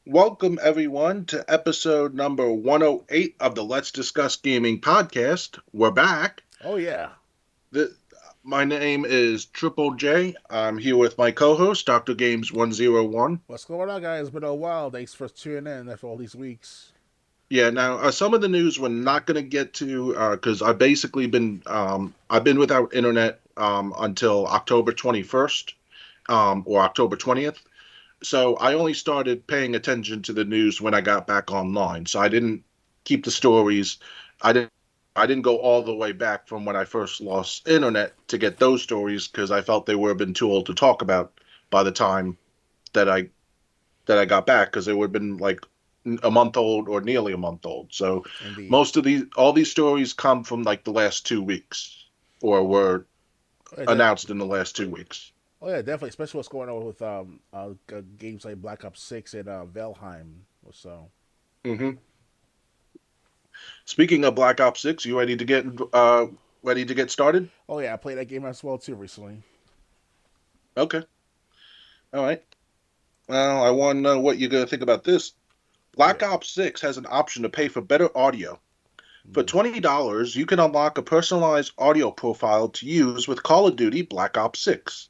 Welcome, everyone, to episode number 108 of the Let's Discuss Gaming podcast. We're back. Oh yeah. The, my name is Triple J. I'm here with my co host, Dr. Games 101. What's going on, guys? It's been a while. Thanks for tuning in after all these weeks. Yeah, now some of the news we're not going to get to because I've been without internet until October 21st or October 20th. So I only started paying attention to the news when I got back online. So I didn't keep the stories. I didn't I didn't go all the way back from when I first lost internet to get those stories because I felt they would have been too old to talk about by the time that I got back because they would have been like a month old or nearly a month old. So Indeed. most of these all these stories come from like the last 2 weeks or were Oh yeah, announced in the last 2 weeks. definitely. Especially what's going on with games like Black Ops 6 and Valheim. So hmm Speaking of Black Ops 6, you ready to get started? oh yeah, I played that game as well too recently. Okay. All right. Well, I want to know what you're going to think about this. Black Yeah. Ops 6 has an option to pay for better audio. For Mm. $20, you can unlock a personalized audio profile to use with Call of Duty Black Ops 6.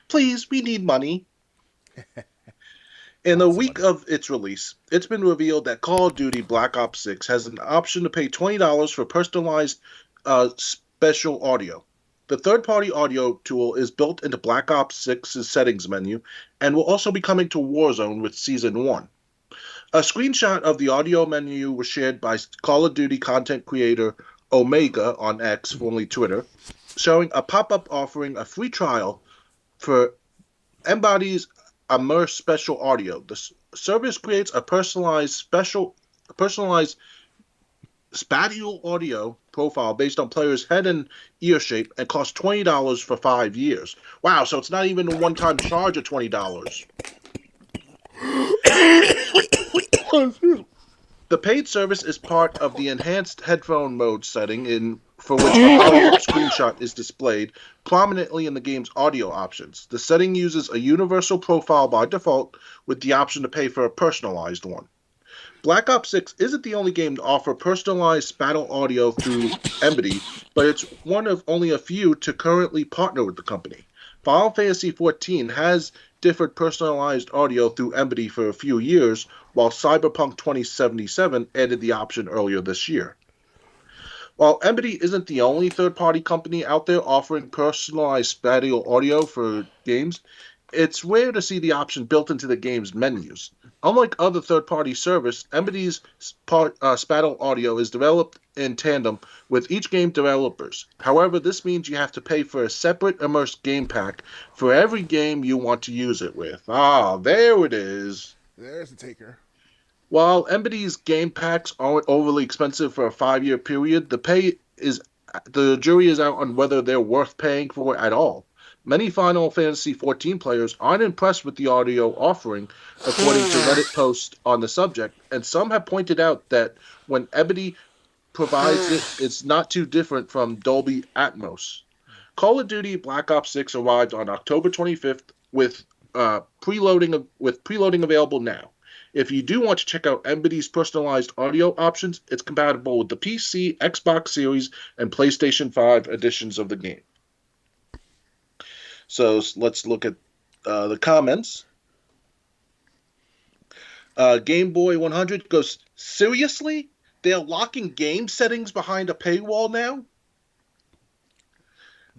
Please, we need money. In the Lots of week money. of its release, it's been revealed that Call of Duty Black Ops 6 has an option to pay $20 for personalized special audio. The third party audio tool is built into Black Ops 6's settings menu and will also be coming to Warzone with Season 1. A screenshot of the audio menu was shared by Call of Duty content creator Omega on X, formerly Twitter, showing a pop up offering a free trial for embodies immerse special audio. The service creates a personalized spatial audio profile based on players' head and ear shape and costs $20 for 5 years. Wow, so it's not even a one-time charge of $20. The paid service is part of the enhanced headphone mode setting in for which a pop-up screenshot is displayed prominently in the game's audio options. The setting uses a universal profile by default with the option to pay for a personalized one. Black Ops 6 isn't the only game to offer personalized spatial audio through Embody, but it's one of only a few to currently partner with the company. Final Fantasy XIV has differed personalized audio through Embody for a few years, while Cyberpunk 2077 added the option earlier this year. While Embody isn't the only third party company out there offering personalized spatial audio for games, it's rare to see the option built into the game's menus. Unlike other third party service, Embody's spatial audio is developed in tandem with each game developers. However, this means you have to pay for a separate immersed game pack for every game you want to use it with. Ah, there it is. There's the taker. While Embody's game packs aren't overly expensive for a 5 year period, the jury is out on whether they're worth paying for at all. Many Final Fantasy XIV players aren't impressed with the audio offering, according to Reddit posts on the subject, and some have pointed out that when Ebony provides it, it's not too different from Dolby Atmos. Call of Duty Black Ops 6 arrived on October 25th with preloading available now. If you do want to check out Embody's personalized audio options, it's compatible with the PC, Xbox Series, and PlayStation 5 editions of the game. So let's look at the comments. Game Boy 100 goes, seriously? They're locking game settings behind a paywall now?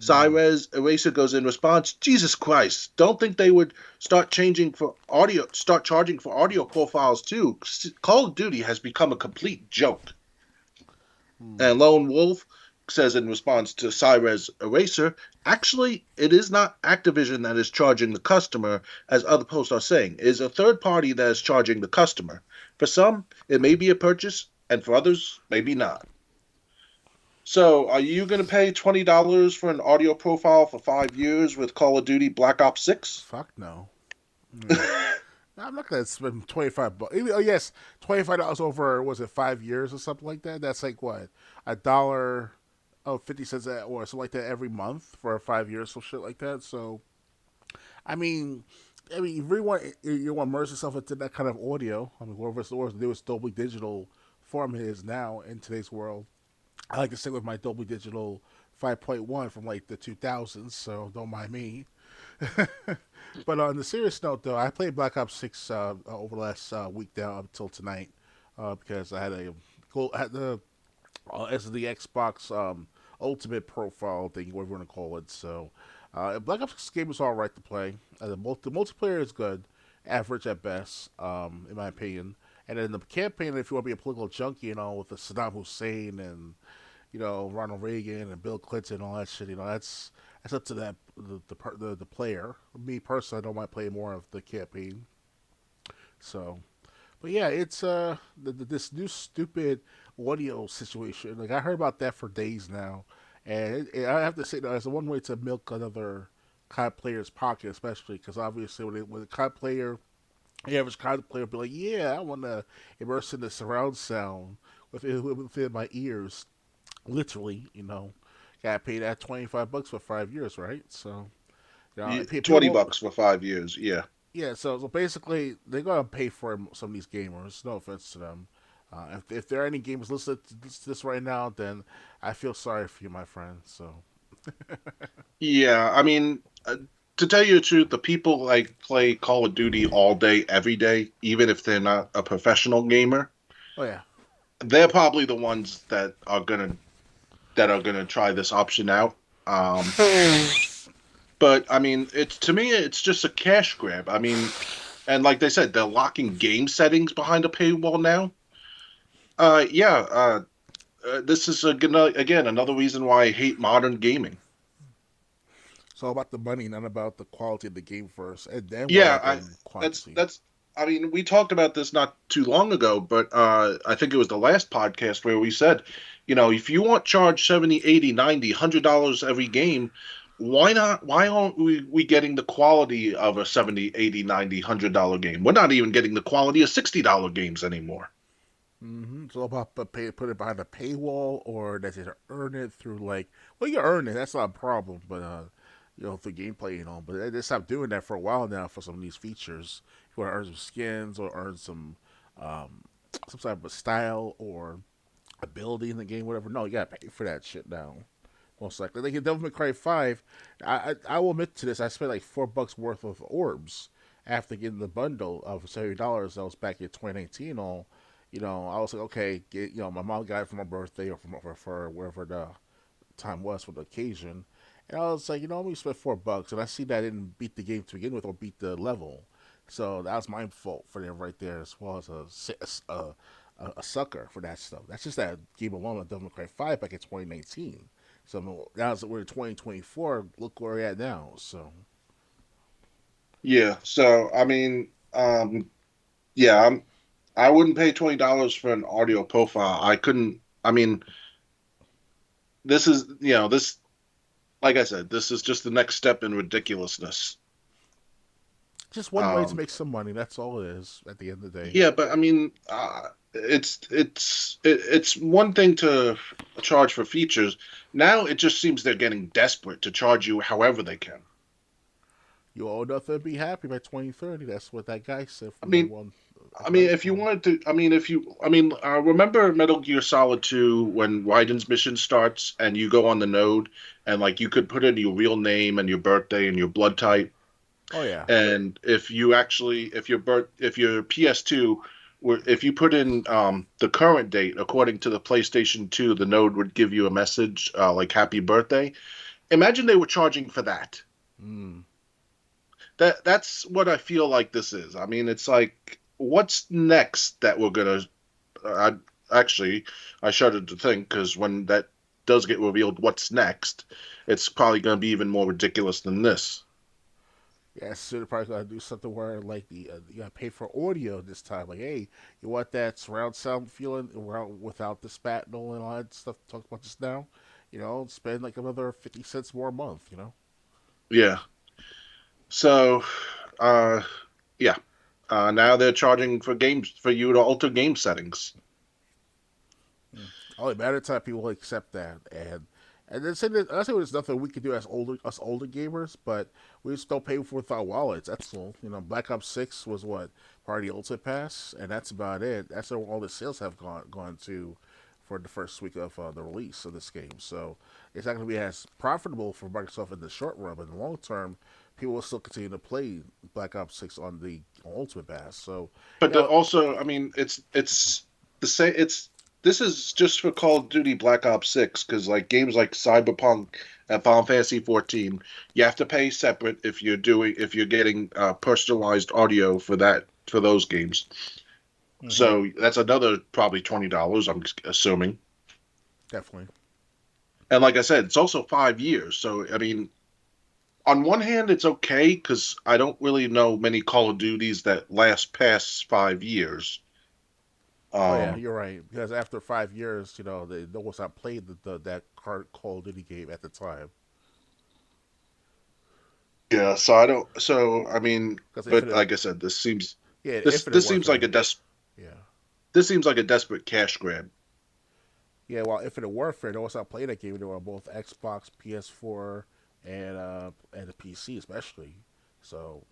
Mm. Cyrez Eraser goes in response, Jesus Christ, don't think they would start charging for audio profiles too. Call of Duty has become a complete joke. Mm. And Lone Wolf says in response to Cyrez Eraser, actually, it is not Activision that is charging the customer, as other posts are saying. It is a third party that is charging the customer. For some, it may be a purchase, and for others, maybe not. So, are you going to pay $20 for an audio profile for 5 years with Call of Duty Black Ops 6? Fuck no. Mm. I'm not gonna spend 25 bucks. Oh yes, $25 over was it 5 years or something like that? That's like what, a dollar, oh 50 cents or something like that every month for 5 years, so shit like that. So I mean, I mean, you really want to immerse yourself into that kind of audio. I mean, whatever the newest Dolby Digital format is now in today's world. I like to stick with my Dolby Digital 5.1 from like the 2000s, so don't mind me. But on the serious note, though, I played Black Ops 6 over the last week down until tonight because I had a cool had the as the Xbox Ultimate profile thing, whatever you want to call it. So, Black Ops 6 game is all right to play. The multiplayer is good, average at best, in my opinion. And then the campaign, if you want to be a political junkie, with the Saddam Hussein and Ronald Reagan and Bill Clinton and all that shit, that's up to the player. Me personally, I don't mind playing more of the campaign. So, but yeah, it's this new stupid audio situation. Like I heard about that for days now, and I have to say that it's one way to milk another COD player's pocket, especially because obviously when a COD player, the average COD player, be like, yeah, I want to immerse in the surround sound within my ears, literally. Got paid that $25 for 5 years, right? So people 20 won't. bucks for 5 years. Yeah. Yeah, so basically, they're gonna pay for some of these gamers. No offense to them. If there are any gamers listening to this right now, then I feel sorry for you, my friend. So, Yeah, I mean, to tell you the truth, the people like play Call of Duty all day, every day, even if they're not a professional gamer, oh yeah, they're probably the ones that are gonna try this option out. But I mean, it's to me, it's just a cash grab. I mean, and like they said, they're locking game settings behind a paywall now. Yeah, this is again another reason why I hate modern gaming. it's all about the money, not about the quality of the game first, and then worry Yeah, about I the that's quantity. that's I mean, we talked about this not too long ago, but I think it was the last podcast where we said, if you want charge 70, 80, 90, $100 every game, why aren't we getting the quality of a 70, 80, 90, $100 game? We're not even getting the quality of $60 games anymore. It's all about put it behind a paywall, or does it earn it through well, you earn it. That's not a problem, but through gameplay and all. But they stopped doing that for a while now for some of these features. You want to earn some skins or earn um, some type of style or ability in the game, whatever. No, you gotta pay for that shit now. Most likely, like in Devil May Cry 5, I will admit to this. I spent like $4 worth of orbs after getting the bundle of $70. That was back in 2019. All, I was like, okay, my mom got it for my birthday or for wherever the time was for the occasion, and I was like, I'm gonna spend $4, and I see that I didn't beat the game to begin with or beat the level, so that was my fault for them right there, as well as a sucker for that stuff. That's just that game alone of Devil May Cry 5 back in 2019. So now we're in 2024. Look where we're at now. So Yeah, so I mean, yeah, I wouldn't pay $20 for an audio profile. I couldn't. I mean, this is this like I said, this is just the next step in ridiculousness. just one way to Um, make some money. That's all it is at the end of the day. yeah, but I mean, it's one thing to charge for features. Now it just seems they're getting desperate to charge you however they can. You owe nothing, be happy by 2030. That's what that guy said I from the mean, one I mean, if you Respawn. wanted to, I mean, if you, I mean, remember Metal Gear Solid 2 when Raiden's mission starts and you go on the node and like you could put in your real name and your birthday and your blood type. Oh yeah. And if you actually, if your PS2, if you put in the current date according to the PlayStation 2, the node would give you a message like "Happy Birthday." Imagine they were charging for that. Mm. That's what I feel like this is. I mean, it's like, what's next that we're gonna? I actually, I shudder to think because when that does get revealed, what's next? It's probably gonna be even more ridiculous than this. Yeah, so they're probably gotta do something where you gotta pay for audio this time. Like, hey, you want that surround sound feeling without the spat and all that stuff talked about just now? Spend like another 50 cents more a month. Yeah. So, uh, yeah. Now they're charging for games for you to alter game settings. Only matter of time people will accept that, and And then say that, I say there's nothing we can do as older gamers, but we still pay for with our wallets. That's all. Black Ops 6 was what part of the Ultimate Pass, and that's about it. That's where all the sales have gone to for the first week of the release of this game. So it's not going to be as profitable for Microsoft in the short run, but in the long term, people will still continue to play Black Ops 6 on the Ultimate Pass. So But yeah, also, I mean, it's the same. It's this is just for Call of Duty Black Ops 6 because like games like Cyberpunk and Final Fantasy 14, you have to pay separate if you're getting personalized audio for those games. hmm So that's another probably $20. I'm assuming. definitely. And like I said, it's also 5 years. So I mean, on one hand, it's okay because I don't really know many Call of Duties that last past 5 years. Oh yeah, Um, you're right. Because after 5 years, they no one's not played that Call of Duty game at the time. Yeah, so I don't. So I mean, Because but Infinite, like I said, yeah, this Infinite this seems like Warfare, a des yeah, this seems like a desperate cash grab. yeah. Well, Infinite Warfare, no one's not playing that game. They were on both Xbox, PS4, and the PC especially. So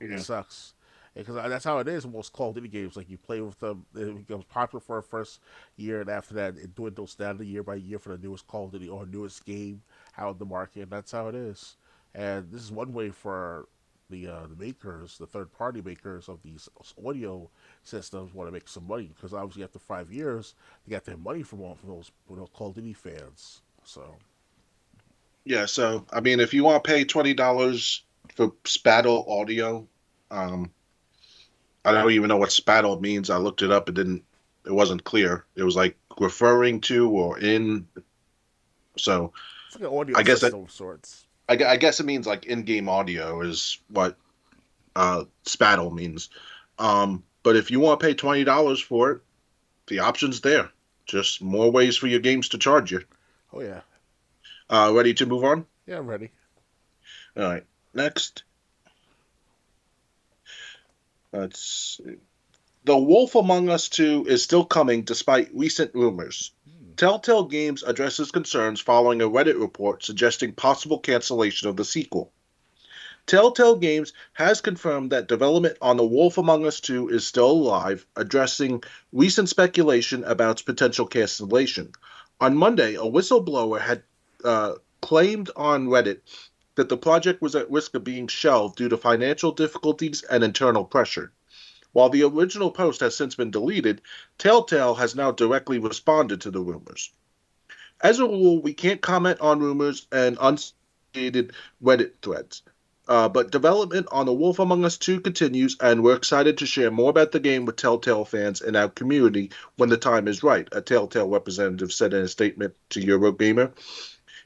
it Yeah, sucks. Because that's how it is in most Call of Duty games. Like you play with them, it becomes popular for the first year, and after that, it dwindles down the year by year for the newest Call of Duty or newest game out in the market. And that's how it is. And this is one way for the makers, the third party makers of these audio systems, want to make some money because obviously after 5 years, they got their money from those Call of Duty fans. So yeah. So I mean, if you want to pay $20 for Spattle audio, um, I don't even know what Spattle means. I looked it up. It wasn't clear. It was like referring to or in. So it's like an audio I guess that system of sorts. I guess it means like in-game audio is what Spattle means. But if you want to pay $20 for it, the option's there. Just more ways for your games to charge you. Oh yeah, Ready to move on? yeah, I'm ready. All right. Next, let's see. The Wolf Among Us 2 is still coming despite recent rumors. Hmm. Telltale Games addresses concerns following a Reddit report suggesting possible cancellation of the sequel. Telltale Games has confirmed that development on The Wolf Among Us 2 is still alive, addressing recent speculation about its potential cancellation. On Monday, a whistleblower had claimed on Reddit that the project was at risk of being shelved due to financial difficulties and internal pressure. While the original post has since been deleted, Telltale has now directly responded to the rumors. As a rule, we can't comment on rumors and unsubstantiated Reddit threads. But development on The Wolf Among Us 2 continues, and we're excited to share more about the game with Telltale fans and our community when the time is right, a Telltale representative said in a statement to Eurogamer.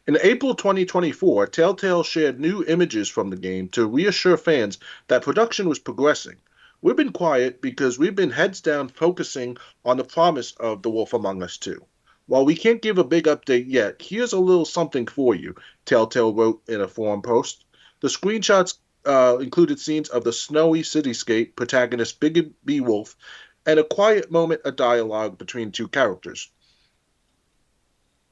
In April 2024, Telltale shared new images from the game to reassure fans that production was progressing. We've been quiet because we've been heads down focusing on the promise of The Wolf Among Us 2. While we can't give a big update yet, here's a little something for you, Telltale wrote in a forum post. The screenshots included scenes of the snowy cityscape, protagonist Big B Wolf, and a quiet moment of dialogue between two characters.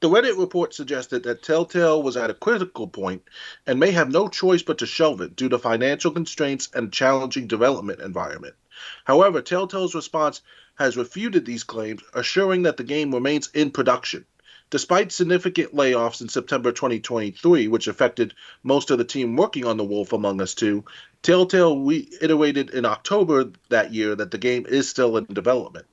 The Reddit report suggested that Telltale was at a critical point and may have no choice but to shelve it due to financial constraints and challenging development environment. However, Telltale's response has refuted these claims, assuring that the game remains in production. Despite significant layoffs in September 2023, which affected most of the team working on The Wolf Among Us 2, Telltale reiterated in October that year that the game is still in development.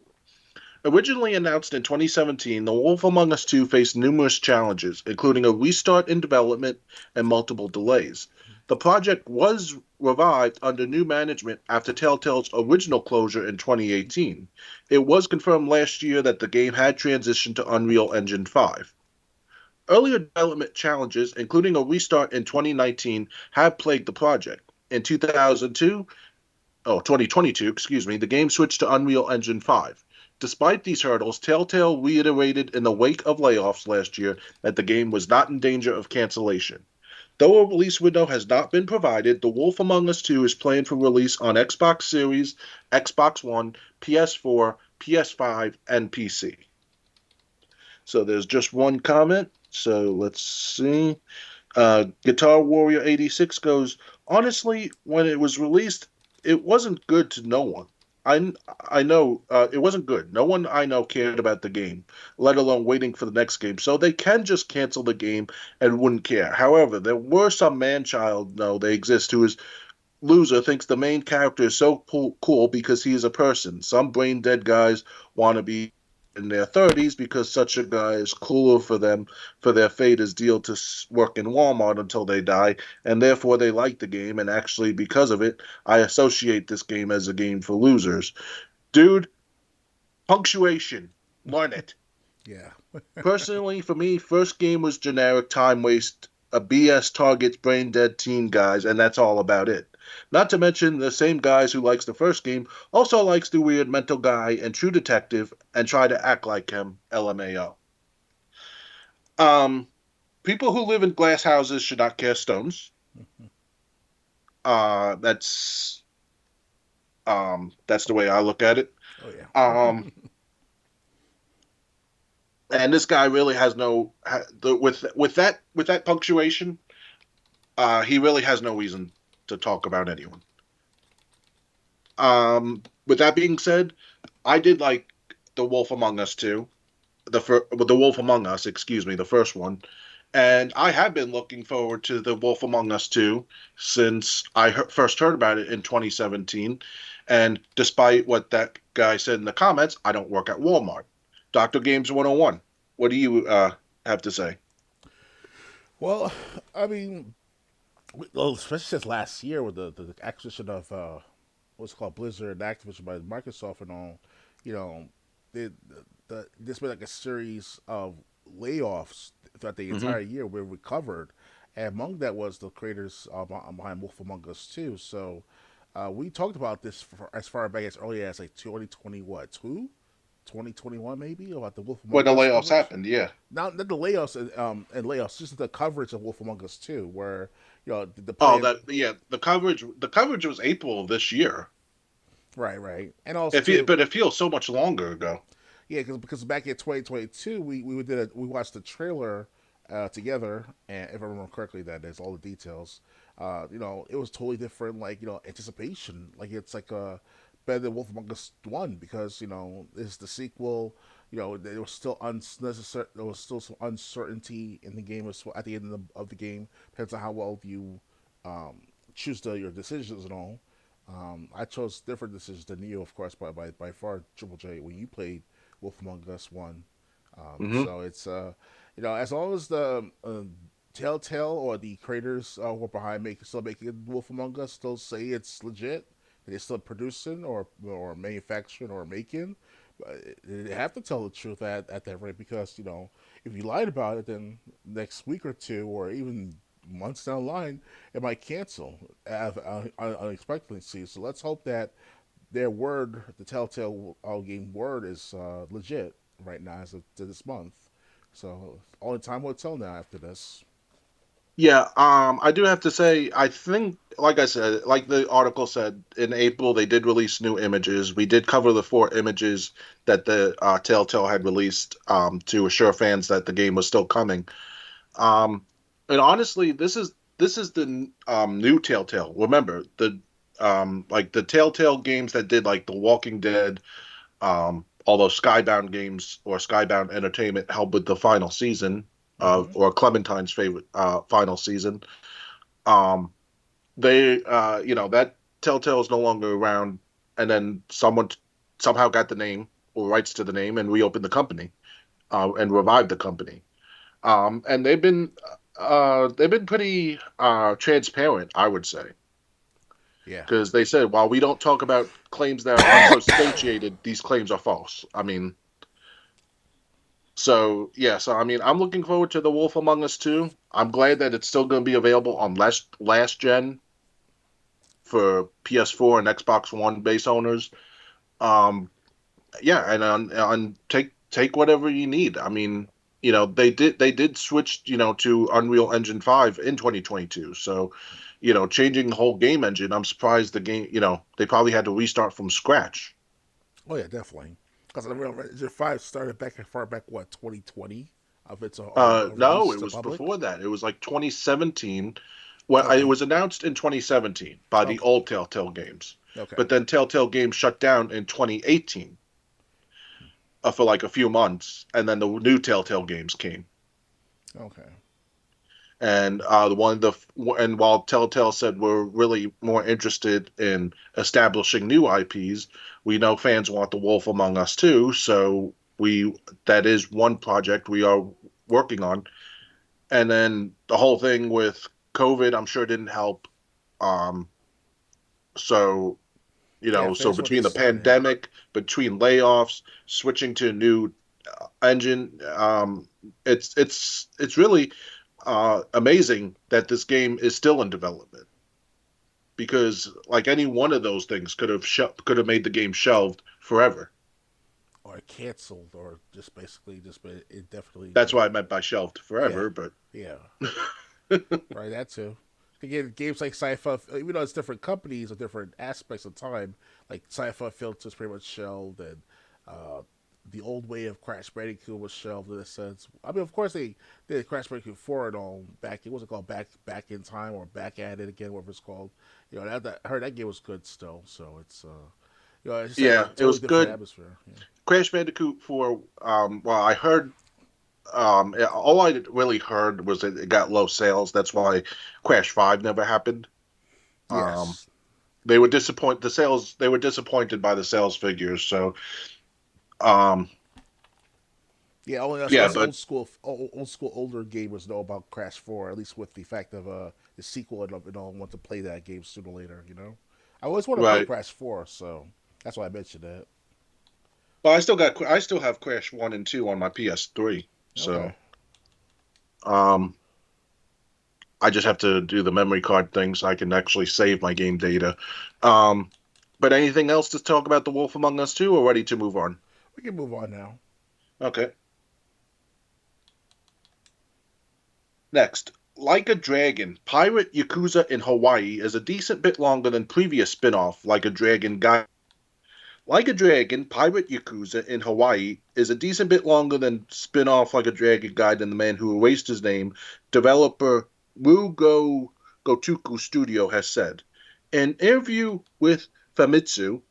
Originally announced in 2017, The Wolf Among Us 2 faced numerous challenges, including a restart in development and multiple delays. The project was revived under new management after Telltale's original closure in 2018. It was confirmed last year that the game had transitioned to Unreal Engine 5. Earlier development challenges, including a restart in 2019, have plagued the project. In 2022, excuse me, the game switched to Unreal Engine 5. Despite these hurdles, Telltale reiterated in the wake of layoffs last year that the game was not in danger of cancellation. Though a release window has not been provided, The Wolf Among Us 2 is planned for release on Xbox Series, Xbox One, PS4, PS5, and PC. So there's just one comment. So let's see. Guitar Warrior 86 goes, honestly, when it was released, it wasn't good to no one. I, I know it wasn't good. No one I know cared about the game, let alone waiting for the next game. So they can just cancel the game and wouldn't care. However, there were some man child, no, they exist, who is loser thinks the main character is so cool because he is a person. Some brain dead guys want to be in their 30s because such a guy is cooler for them for their fate is deal to work in Walmart until they die, and therefore they like the game. And actually, because of it, I associate this game as a game for losers. Dude, punctuation, learn it. Yeah. Personally, for me, first game was generic time waste, a BS targets brain dead teen guys, and that's all about it. Not to mention the same guys who likes the first game also likes the weird mental guy and true detective and try to act like him. LMAO. Um, People who live in glass houses should not cast stones. That's that's the way I look at it. Oh yeah. Um, and this guy really has no with that punctuation. He really has no reason to talk about anyone. With that being said, I did like The Wolf Among Us too. The Wolf Among Us, excuse me, the first one, and I have been looking forward to The Wolf Among Us 2 since I first heard about it in 2017. And despite what that guy said in the comments, I don't work at Walmart. Doctor Games 101. What do you have to say? Well, I mean, well, especially since last year with the acquisition of what's called Blizzard and Activision by Microsoft and all, you know, there's been like a series of layoffs throughout the Hmm. entire year. We recovered, and among that was the creators behind Wolf Among Us too. So we talked about this as far back as early as like 2020, what, 2021 maybe, about the Wolf When Among the Us layoffs coverage. happened, yeah. Not the layoffs and layoffs, just the coverage of Wolf Among Us too, where the Oh, plan. that yeah. The coverage was April of this year. Right, right, and also too, But it feels so much longer ago. yeah, because back in 2022, we watched the trailer together, and if I remember correctly, that is all the details. It was totally different, like anticipation, like it's like better than Wolf Among Us One because it's the sequel. There was still unnecessary. There was still some uncertainty in the game as well, at the end of the game. Depends on how well you um, choose your decisions and all. I chose different decisions than you, of course, by far, Triple J. When you played Wolf Among Us One, Hmm. so it's as long as the Telltale or the creators who are behind still making Wolf Among Us still say it's legit, they're still producing or manufacturing or making. They have to tell the truth at that rate because if you lied about it, then next week or two or even months down the line, it might cancel unexpectedly. So let's hope that their word, the Telltale game word, is legit right now as of to this month. So only time will tell now after this. Yeah, I do have to say, I think, like I said, like the article said, in April they did release new images. We did cover the four images that the Telltale had released to assure fans that the game was still coming. Um, and honestly, this is the new Telltale. Remember the like the Telltale games that did like The Walking Dead, although Skybound Games or Skybound Entertainment helped with the final season of Mm-hmm. or Clementine's favorite final season. Um, they that Telltale is no longer around, and then someone somehow got the name or rights to the name and reopened the company and revived the company. And they've been pretty transparent, I would say, Yeah. because they said while we don't talk about claims that are unsubstantiated, these claims are false. I mean, so yeah, so I mean, I'm looking forward to The Wolf Among Us 2. I'm glad that it's still going to be available on last gen for PS4 and Xbox One base owners. Um, yeah, and on take whatever you need. I mean, they did switch to Unreal Engine 5 in 2022. So, changing the whole game engine, I'm surprised the game they probably had to restart from scratch. Oh yeah, definitely. Because the Real Engine 5 started back as far back what 2020. of its No, release it to the was public? before that. It was like 2017. Well, it Okay, was announced in 2017 by the okay, old Telltale Games, okay, but then Telltale Games shut down in 2018 for like a few months, and then the new Telltale Games came. okay. And and while Telltale said we're really more interested in establishing new IPs, we know fans want The Wolf Among Us too. So we that is one project we are working on. And then the whole thing with COVID, I'm sure didn't help. Um, so Yeah, so fans were between the disappointed. pandemic, between layoffs, switching to a new engine, it's really amazing that this game is still in development because like any one of those things could have made the game shelved forever. Or canceled, or just basically just been indefinitely That's what I delayed. meant by shelved Yeah, forever, but yeah, right. That too. Again, games like sci-fi, even though it's different companies or different aspects of time, like sci-fi filters pretty much shelved, and uh, the old way of Crash Bandicoot was shelved in a sense. I mean, of course they did Crash Bandicoot 4 and all back. It wasn't called back in time or back at it again, whatever it's called. That I heard that game was good still. So it's it just had a yeah, it totally was different good. atmosphere. Yeah. Crash Bandicoot 4, well, I heard all I really heard was that it got low sales. That's why Crash 5 never happened. Um, Yes. they were disappointed by the sales figures. So, um, Yeah, only yeah, us but old school older gamers know about Crash 4, at least with the fact of the sequel and all want to play that game sooner or later. I always want to play right. Crash 4, so that's why I mentioned that. Well, I still have Crash 1 and 2 on my PS3. Okay. So, um, I just have to do the memory card thing so I can actually save my game data. Um, but anything else to talk about The Wolf Among Us 2 or ready to move on? We can move on now. Okay. Next, Like a Dragon, Pirate Yakuza in Hawaii is a decent bit longer than previous spin-off Like a Dragon Guy. Like a Dragon, Pirate Yakuza in Hawaii is a decent bit longer than spin-off Like a Dragon Guide and the Man Who Erased His Name, developer Mugo Gotoku Studio has said. In an interview with Famitsu,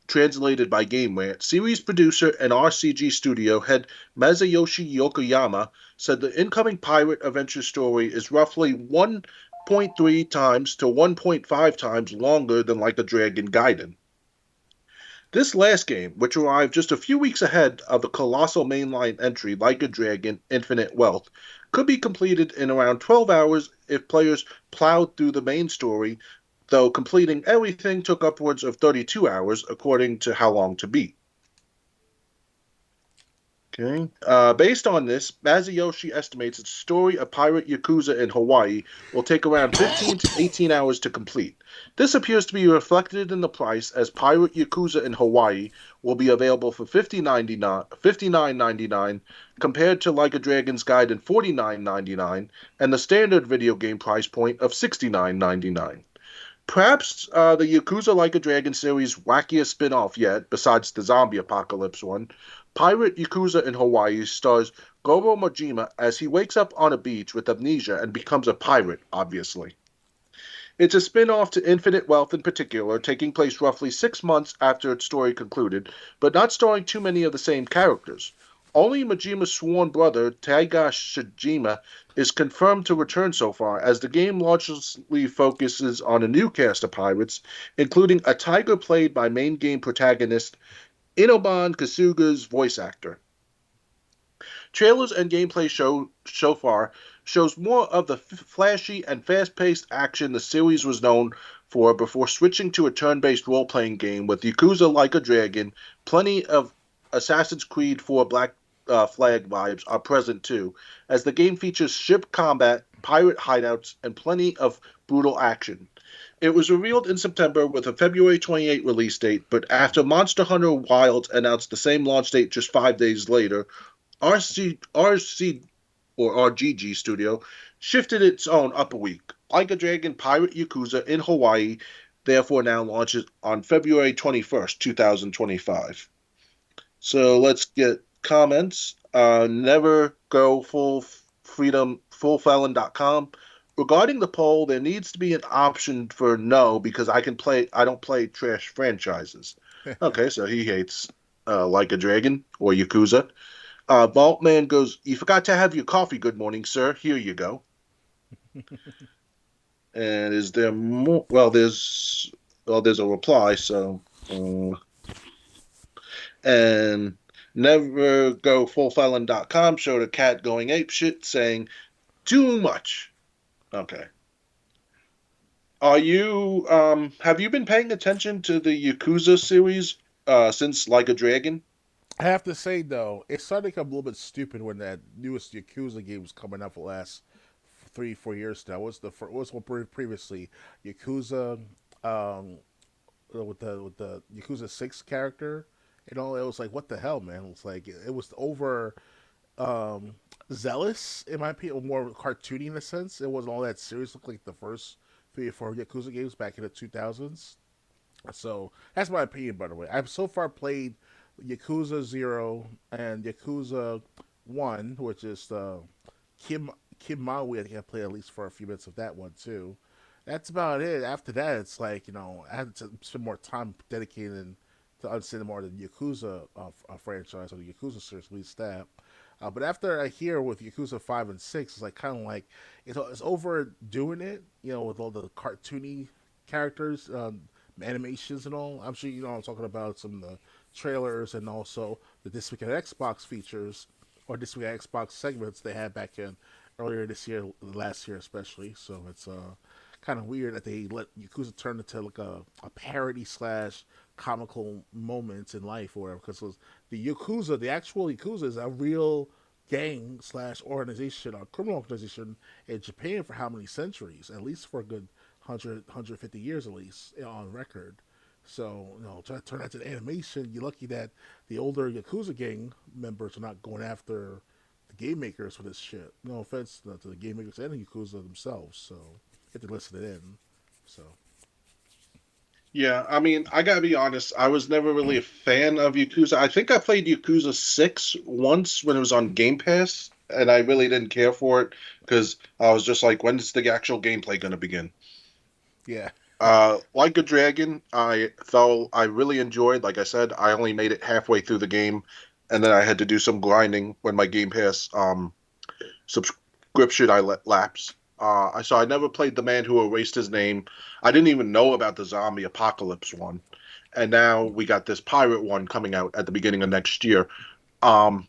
translated by GameRant, series producer and RCG studio head Masayoshi Yokoyama said the incoming pirate adventure story is roughly 1.3 times to 1.5 times longer than Like a Dragon Gaiden. This last game, which arrived just a few weeks ahead of the colossal mainline entry Like a Dragon Infinite Wealth, could be completed in around 12 hours if players plowed through the main story, though completing everything took upwards of 32 hours, according to How Long to Beat. Okay. Based on this, Masayoshi estimates its story of pirate Yakuza in Hawaii will take around 15 to 18 hours to complete. This appears to be reflected in the price, as Pirate Yakuza in Hawaii will be available for $59.99 compared to Like a Dragon's Guide in $49.99 and the standard video game price point of $69.99. Perhaps the Yakuza Like a Dragon series' wackiest spin off yet, besides the zombie apocalypse one, Pirate Yakuza in Hawaii stars Goro Majima as he wakes up on a beach with amnesia and becomes a pirate, obviously. It's a spin off to Infinite Wealth in particular, taking place roughly 6 months after its story concluded, but not starring too many of the same characters. Only Majima's sworn brother, Taiga Shijima, is confirmed to return so far, as the game largely focuses on a new cast of pirates, including a tiger played by main game protagonist Inoban Kasuga's voice actor. Trailers and gameplay so far shows more of the flashy and fast-paced action the series was known for before switching to a turn-based role-playing game with Yakuza Like a Dragon. Plenty of Assassin's Creed 4 Black Flag vibes are present too, as the game features ship combat, pirate hideouts, and plenty of brutal action. It was revealed in September with a February 28 release date, but after Monster Hunter Wilds announced the same launch date just 5 days later, RC or RGG Studio shifted its own up a week. Like a Dragon Pirate Yakuza in Hawaii therefore now launches on February 21st, 2025. So let's get comments. Never go full freedom fullfelon.com. Regarding the poll, there needs to be an option for no because I don't play trash franchises. Okay, so he hates Like a Dragon or Yakuza. Maltman goes, "You forgot to have your coffee. Good morning, sir. Here you go." And is there more? There's a reply. So, and never go fullfelon.com showed a cat going ape shit saying too much. Okay. Are you have you been paying attention to the Yakuza series since Like a Dragon? I have to say though, it started to become a little bit stupid when that newest Yakuza game was coming out for the last 3 4 years now. What was one previously Yakuza um, with the Yakuza 6 character? You know, it was like what the hell, man. It was like it was over um, zealous in my opinion, more cartoony in a sense. It wasn't all that serious. Looked like the first 3 or 4 Yakuza games back in the 2000s. So that's my opinion, by the way. I've so far played Yakuza Zero and Yakuza One, which is Kim Kim Maui. I think I played at least for a few minutes of that one too. That's about it. After that, it's like I had to spend more time dedicated to understand more of the Yakuza franchise or the Yakuza series, at least that. But after I hear with Yakuza 5 and 6, it's like kind of like it's overdoing it, with all the cartoony characters, animations and all. I'm sure you know what I'm talking about some of the trailers and also the This Week at Xbox features or This Week at Xbox segments they had back in earlier this year, last year especially. So it's kind of weird that they let Yakuza turn into like a parody slash comical moments in life or whatever. Because the Yakuza, the actual Yakuza, is a real gang slash organization or criminal organization in Japan for how many centuries? At least for a good 150 years at least on record. So, try to turn that to animation. You're lucky that the older Yakuza gang members are not going after the game makers for this shit. No offense to the game makers and the Yakuza themselves. So, you have to listen it in. So, Yeah, I mean, I gotta be honest, I was never really a fan of Yakuza. I think I played Yakuza 6 once when it was on Game Pass, and I really didn't care for it because I was just like, when's the actual gameplay gonna begin? yeah. Like a Dragon, I really enjoyed. Like I said, I only made it halfway through the game, and then I had to do some grinding when my Game Pass subscription I let lapse. I never played the man who erased his name. I didn't even know about the zombie apocalypse one, and now we got this pirate one coming out at the beginning of next year. Um,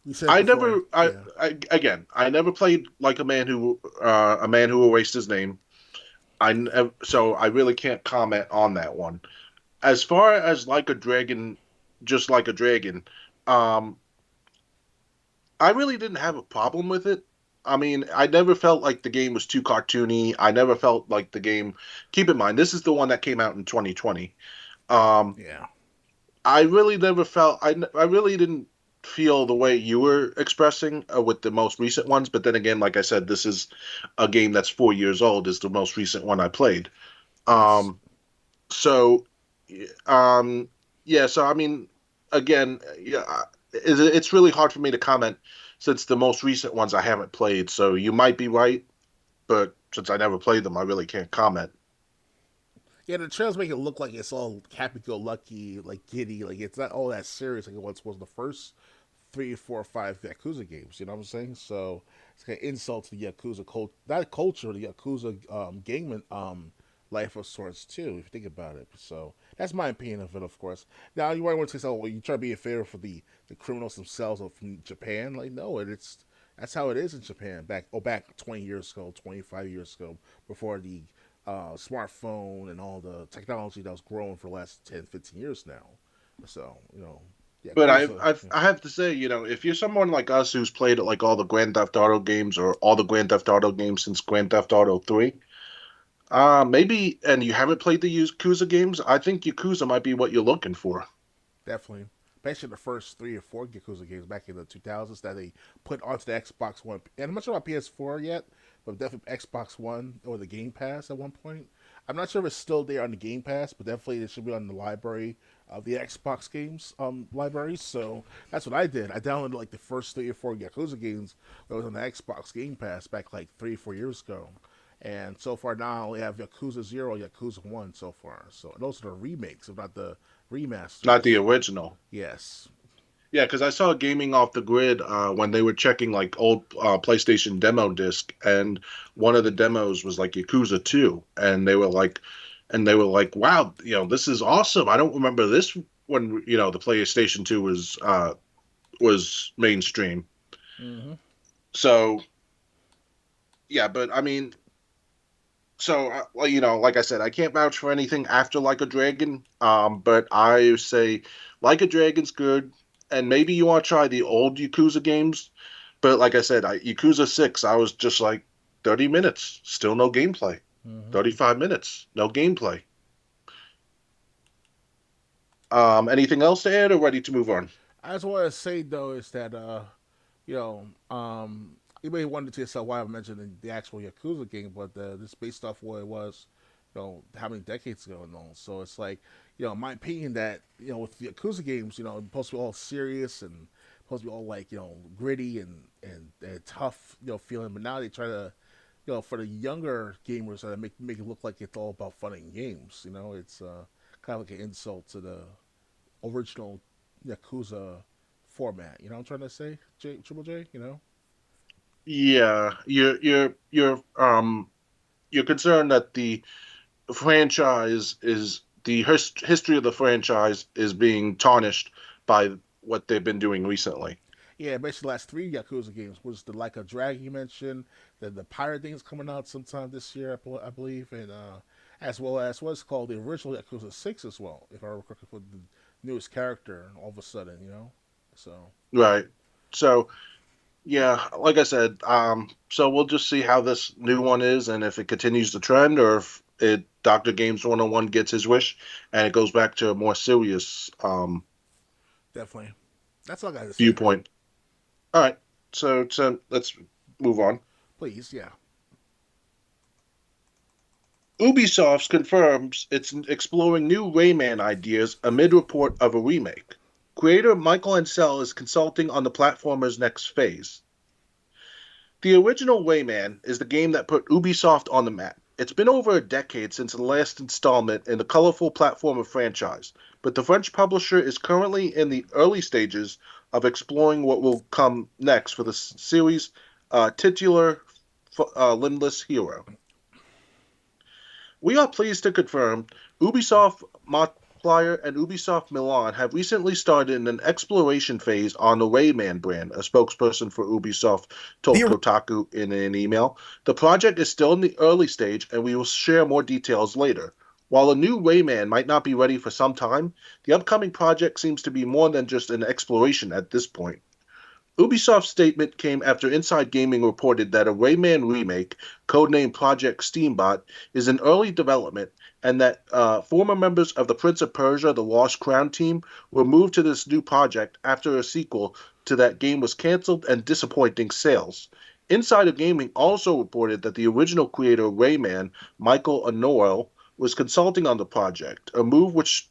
You said I before, never, yeah. I never played like a man who erased his name. So I really can't comment on that one. As far as like a dragon, just like a dragon, um, I really didn't have a problem with it. I mean, I never felt like the game was too cartoony. I never felt like the game. Keep in mind, this is the one that came out in 2020. Um, Yeah. I really never felt. I really didn't feel the way you were expressing with the most recent ones. But then again, like I said, this is a game that's 4 years old. Is the most recent one I played. Yes. Um, so, um, yeah. So I mean, again, yeah, it's really hard for me to comment since the most recent ones I haven't played. So you might be right, but since I never played them, I really can't comment. Yeah, the trailers make it look like it's all happy-go-lucky, like giddy, like it's not all that serious like it once was the first 3, 4, 5 Yakuza games. You know what I'm saying? So it's kind of insult to the Yakuza culture, not culture, the Yakuza gang life of sorts too. If you think about it, so that's my opinion of it. Of course, now you might want to say, "Oh, well, you try to be a favor for the criminals themselves or from Japan." Like, no, it's that's how it is in Japan. Back 20 years ago, 25 years ago, before the smartphone and all the technology that was growing for the last 10, 15 years now. So, But Yakuza. I have to say, if you're someone like us who's played like all the Grand Theft Auto games or all the Grand Theft Auto games since Grand Theft Auto 3, maybe, and you haven't played the Yakuza games, I think Yakuza might be what you're looking for. Definitely. Especially the first 3 or 4 Yakuza games back in the 2000s that they put onto the Xbox One. And I'm not sure about PS4 yet, but definitely Xbox One or the Game Pass at one point. I'm not sure if it's still there on the Game Pass, but definitely it should be on the library of the Xbox games library. So that's what I did. I downloaded like the first 3 or 4 Yakuza games that was on the Xbox Game Pass back like 3 or 4 years ago. And so far now I only have Yakuza 0, Yakuza 1 so far. So those are the remakes, if not the Not the remasters. original. Yes. Yeah, because I saw Gaming Off the Grid when they were checking like old PlayStation demo disc, and one of the demos was like Yakuza 2, and they were like, "Wow, this is awesome. I don't remember this when the PlayStation 2 was mainstream." Mm-hmm. So yeah, but I mean, well, like I said, I can't vouch for anything after Like a Dragon. But I say Like a Dragon's good, and maybe you want to try the old Yakuza games. But like I said, Yakuza 6, I was just like 30 minutes, still no gameplay. Mm-hmm. 35 minutes, no gameplay. Anything else to add or ready to move on? I just want to say though is that you know, you may wonder to yourself why I mentioned the actual Yakuza game, but this based off what it was, how many decades ago and all. So it's like, in my opinion, that with the Yakuza games, it's supposed to be all serious and supposed to be all like gritty and tough, feeling. But now they try to, for the younger gamers, make it look like it's all about fun and games. It's kind of like an insult to the original Yakuza format. You know what I'm trying to say, Triple J? Yeah, you're concerned that the history of the franchise is being tarnished by what they've been doing recently. Yeah, basically the last 3 Yakuza games was the Like a Dragon you mentioned, the pirate thing is coming out sometime this year, I believe, and as well as what's called the original Yakuza 6 as well, if I recall correctly, for the newest character all of a sudden, so. Right. So, yeah, like I said, so we'll just see how this new one is and if it continues the trend or if Dr. Games 101 gets his wish and it goes back to a more serious Definitely. That's all I got to say. viewpoint. All right. So let's move on. Please, yeah. Ubisoft confirms it's exploring new Rayman ideas amid report of a remake. Creator Michael Ansel is consulting on the platformer's next phase. The original Rayman is the game that put Ubisoft on the map. It's been over a decade since the last installment in the colorful platformer franchise, but the French publisher is currently in the early stages of exploring what will come next for the series' titular limbless hero. We are pleased to confirm Ubisoft Montpellier and Ubisoft Milan have recently started an exploration phase on the Rayman brand, a spokesperson for Ubisoft told The Kotaku in an email. The project is still in the early stage and we will share more details later. While a new Rayman might not be ready for some time, the upcoming project seems to be more than just an exploration at this point. Ubisoft's statement came after Inside Gaming reported that a Rayman remake, codenamed Project Steambot, is in early development and that former members of the Prince of Persia: The Lost Crown team were moved to this new project after a sequel to that game was canceled and disappointing sales. Insider Gaming also reported that the original creator of Rayman, Michael Anoel, was consulting on the project, a move which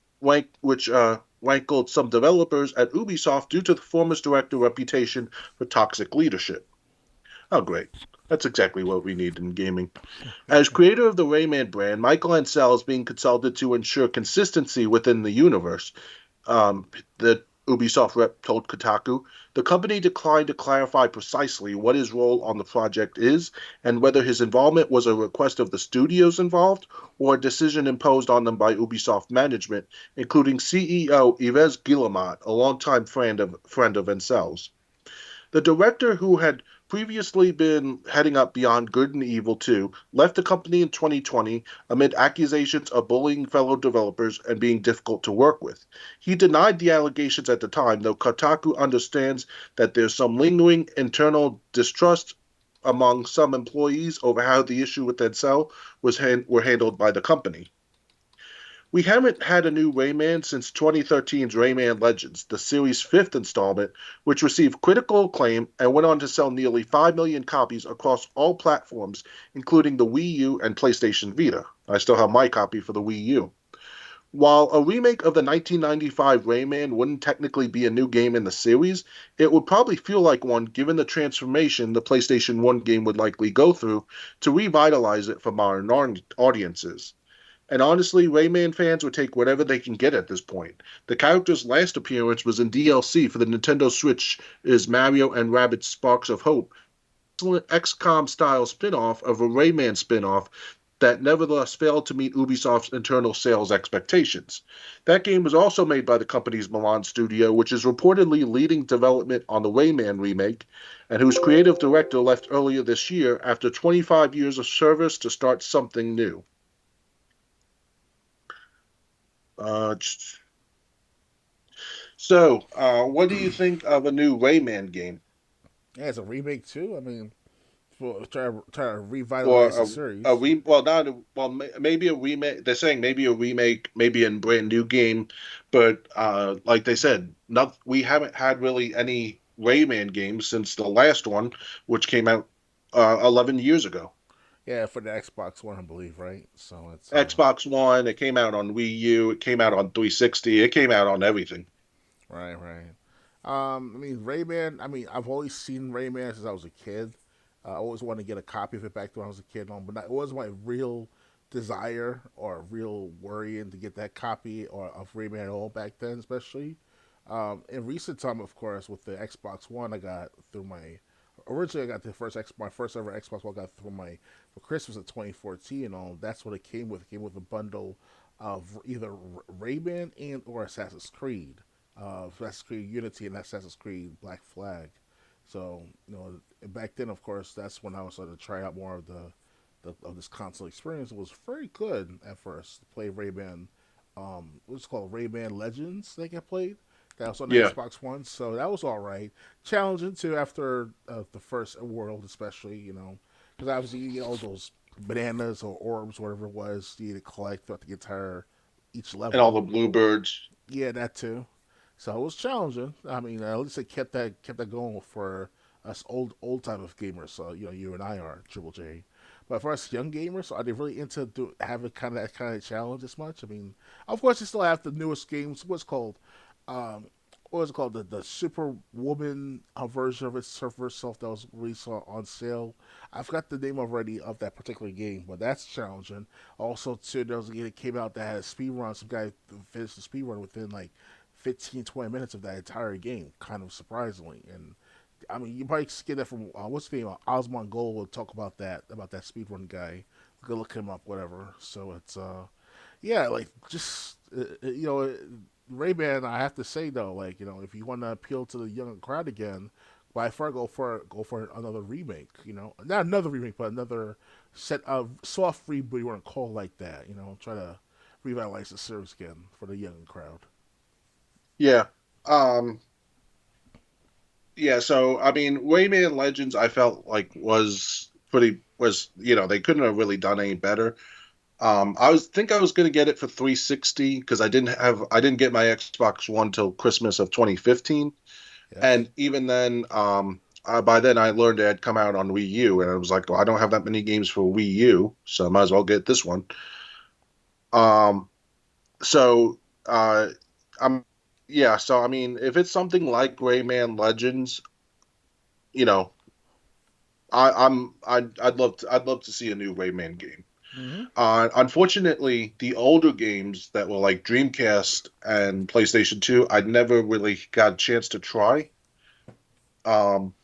rankled some developers at Ubisoft due to the former's director reputation for toxic leadership. Oh, great. That's exactly what we need in gaming. As creator of the Rayman brand, Michael Ansel is being consulted to ensure consistency within the universe, the Ubisoft rep told Kotaku. The company declined to clarify precisely what his role on the project is and whether his involvement was a request of the studios involved or a decision imposed on them by Ubisoft management, including CEO Yves Guillemot, a longtime friend of Ansel's. The director, who had previously been heading up Beyond Good and Evil 2, left the company in 2020 amid accusations of bullying fellow developers and being difficult to work with. He denied the allegations at the time, though Kotaku understands that there's some lingering internal distrust among some employees over how the issue with Edsel were handled by the company. We haven't had a new Rayman since 2013's Rayman Legends, the series' fifth installment, which received critical acclaim and went on to sell nearly 5 million copies across all platforms, including the Wii U and PlayStation Vita. I still have my copy for the Wii U. While a remake of the 1995 Rayman wouldn't technically be a new game in the series, it would probably feel like one given the transformation the PlayStation 1 game would likely go through to revitalize it for modern audiences. And honestly, Rayman fans would take whatever they can get at this point. The character's last appearance was in DLC for the Nintendo Switch is Mario and Rabbids Sparks of Hope, excellent XCOM style spin off of a Rayman spin off that nevertheless failed to meet Ubisoft's internal sales expectations. That game was also made by the company's Milan studio, which is reportedly leading development on the Rayman remake, and whose creative director left earlier this year after 25 years of service to start something new. Uh, what do you think of a new Rayman game? Yeah, it's a remake too. I mean, for try to revitalize the Or series. well, not a, well, maybe a remake. They're saying maybe a remake, maybe a brand new game, but like they said, not we haven't had really any Rayman games since the last one, which came out 11 years ago. Yeah, for the Xbox One, I believe, right? So it's Xbox One, it came out on Wii U, it came out on 360, it came out on everything. right, right. I mean, Rayman. I mean, I've always seen Rayman since I was a kid. I always wanted to get a copy of it back when I was a kid, but it wasn't my real desire or real worrying to get that copy or of Rayman at all back then, especially. In recent time, of course, with the Xbox One, I got through my. Originally, I got my first ever Xbox One. I got through my for Christmas of 2014, and all. That's what it came with. It came with a bundle of either Rayman and or Assassin's Creed, Assassin's Creed Unity and Assassin's Creed Black Flag. So back then, of course, that's when I was starting to try out more of of this console experience. It was very good at first to play Rayman. What's called Rayman Legends. I think I played. That was on the Yeah, Xbox One, so that was all right. Challenging too after the first world, especially because obviously you get all those bananas or orbs, whatever it was, you need to collect throughout the entire each and all level. the bluebirds. Yeah, that too. So it was challenging. I mean, at least it kept that going for us old type of gamers. So you and I are Triple J. But for us young gamers, are they really into having that kind of challenge as much? I mean, of course, they still have the newest games. Um, what was it called? The Superwoman version of it, Surfer Self, that was released on sale. I forgot the name already of that particular game, but that's challenging. Also, too, there was a game that came out that had a speed run. Some guy finished the speed run within like 15, 20 minutes of that entire game, kind of surprisingly. And I mean, you probably get that from what's the name? Osmond Gold will talk about that speedrun guy. Go look him up, whatever. So it's yeah, like just Rayman. I have to say though, like if you want to appeal to the young crowd again, by far go for another remake. Not another remake, but another set of soft reboot. You want to call it like that. Try to revitalize the series again for the young crowd. Yeah. Um, Yeah, so I mean, Rayman Legends, I felt like was they couldn't have really done any better. I was gonna get it for 360 because I didn't get my Xbox One till Christmas of 2015, Yes. and even then, by then I learned it had come out on Wii U, and I was like, well, I don't have that many games for Wii U, so I might as well get this one. Um, so I'm yeah, so I mean, if it's something like Rayman Legends, you know. I'd love to see a new Rayman game. Mm-hmm. Unfortunately, the older games that were like Dreamcast and PlayStation 2, I'd never really got a chance to try. Um,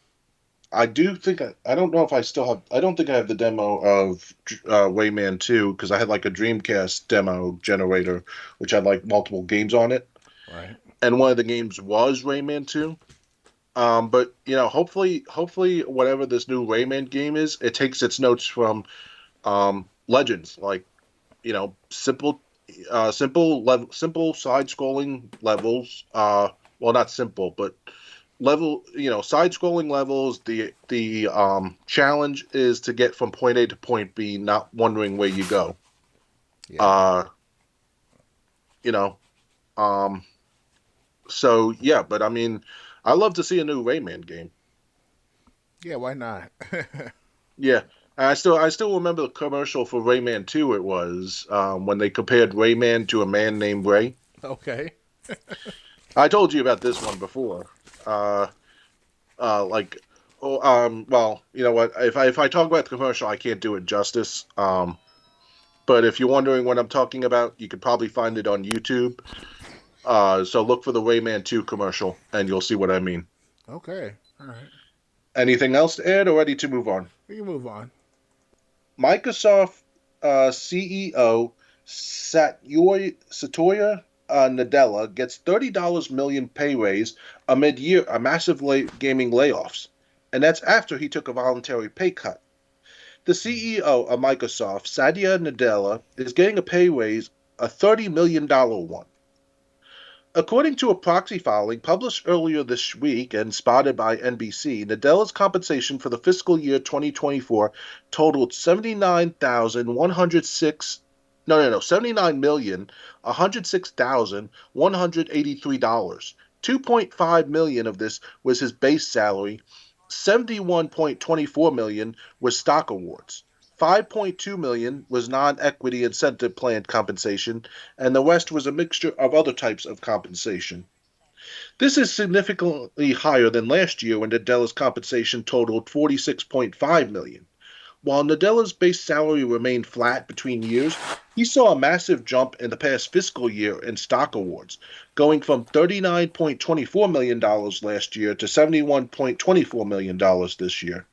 I do think I don't know if I still have. I don't think I have the demo of Rayman 2 because I had like a Dreamcast demo generator which had like multiple games on it, Right. and one of the games was Rayman 2. But hopefully, whatever this new Rayman game is, it takes its notes from Legends, like simple side scrolling levels. Well, not simple, but side scrolling levels. The challenge is to get from point A to point B, not wondering where you go. Yeah. Uh, you know, um, so yeah, but I mean, I love to see a new Rayman game. Yeah. Why not? Yeah. I still remember the commercial for Rayman 2. It was when they compared Rayman to a man named Ray. Okay. I told you about this one before. Uh, like, oh, well, you know what? If I talk about the commercial, I can't do it justice. But if you're wondering what I'm talking about, you could probably find it on YouTube. So look for the Rayman 2 commercial, and you'll see what I mean. Okay. All right. Anything else to add, or ready to move on? We can move on. Microsoft CEO Satoya Nadella gets $30 million pay raise amid year a massive gaming layoffs, and that's after he took a voluntary pay cut. The CEO of Microsoft, Satya Nadella, is getting a pay raise, a $30 million one. According to a proxy filing published earlier this week and spotted by NBC, Nadella's compensation for the fiscal year 2024 totaled 79,106 no, 79,106,183. 2.5 million of this was his base salary. 71.24 million was stock awards. 5.2 million was non-equity incentive plan compensation, and the rest was a mixture of other types of compensation. This is significantly higher than last year when Nadella's compensation totaled 46.5 million. While Nadella's base salary remained flat between years, he saw a massive jump in the past fiscal year in stock awards, going from $39.24 million last year to $71.24 million this year.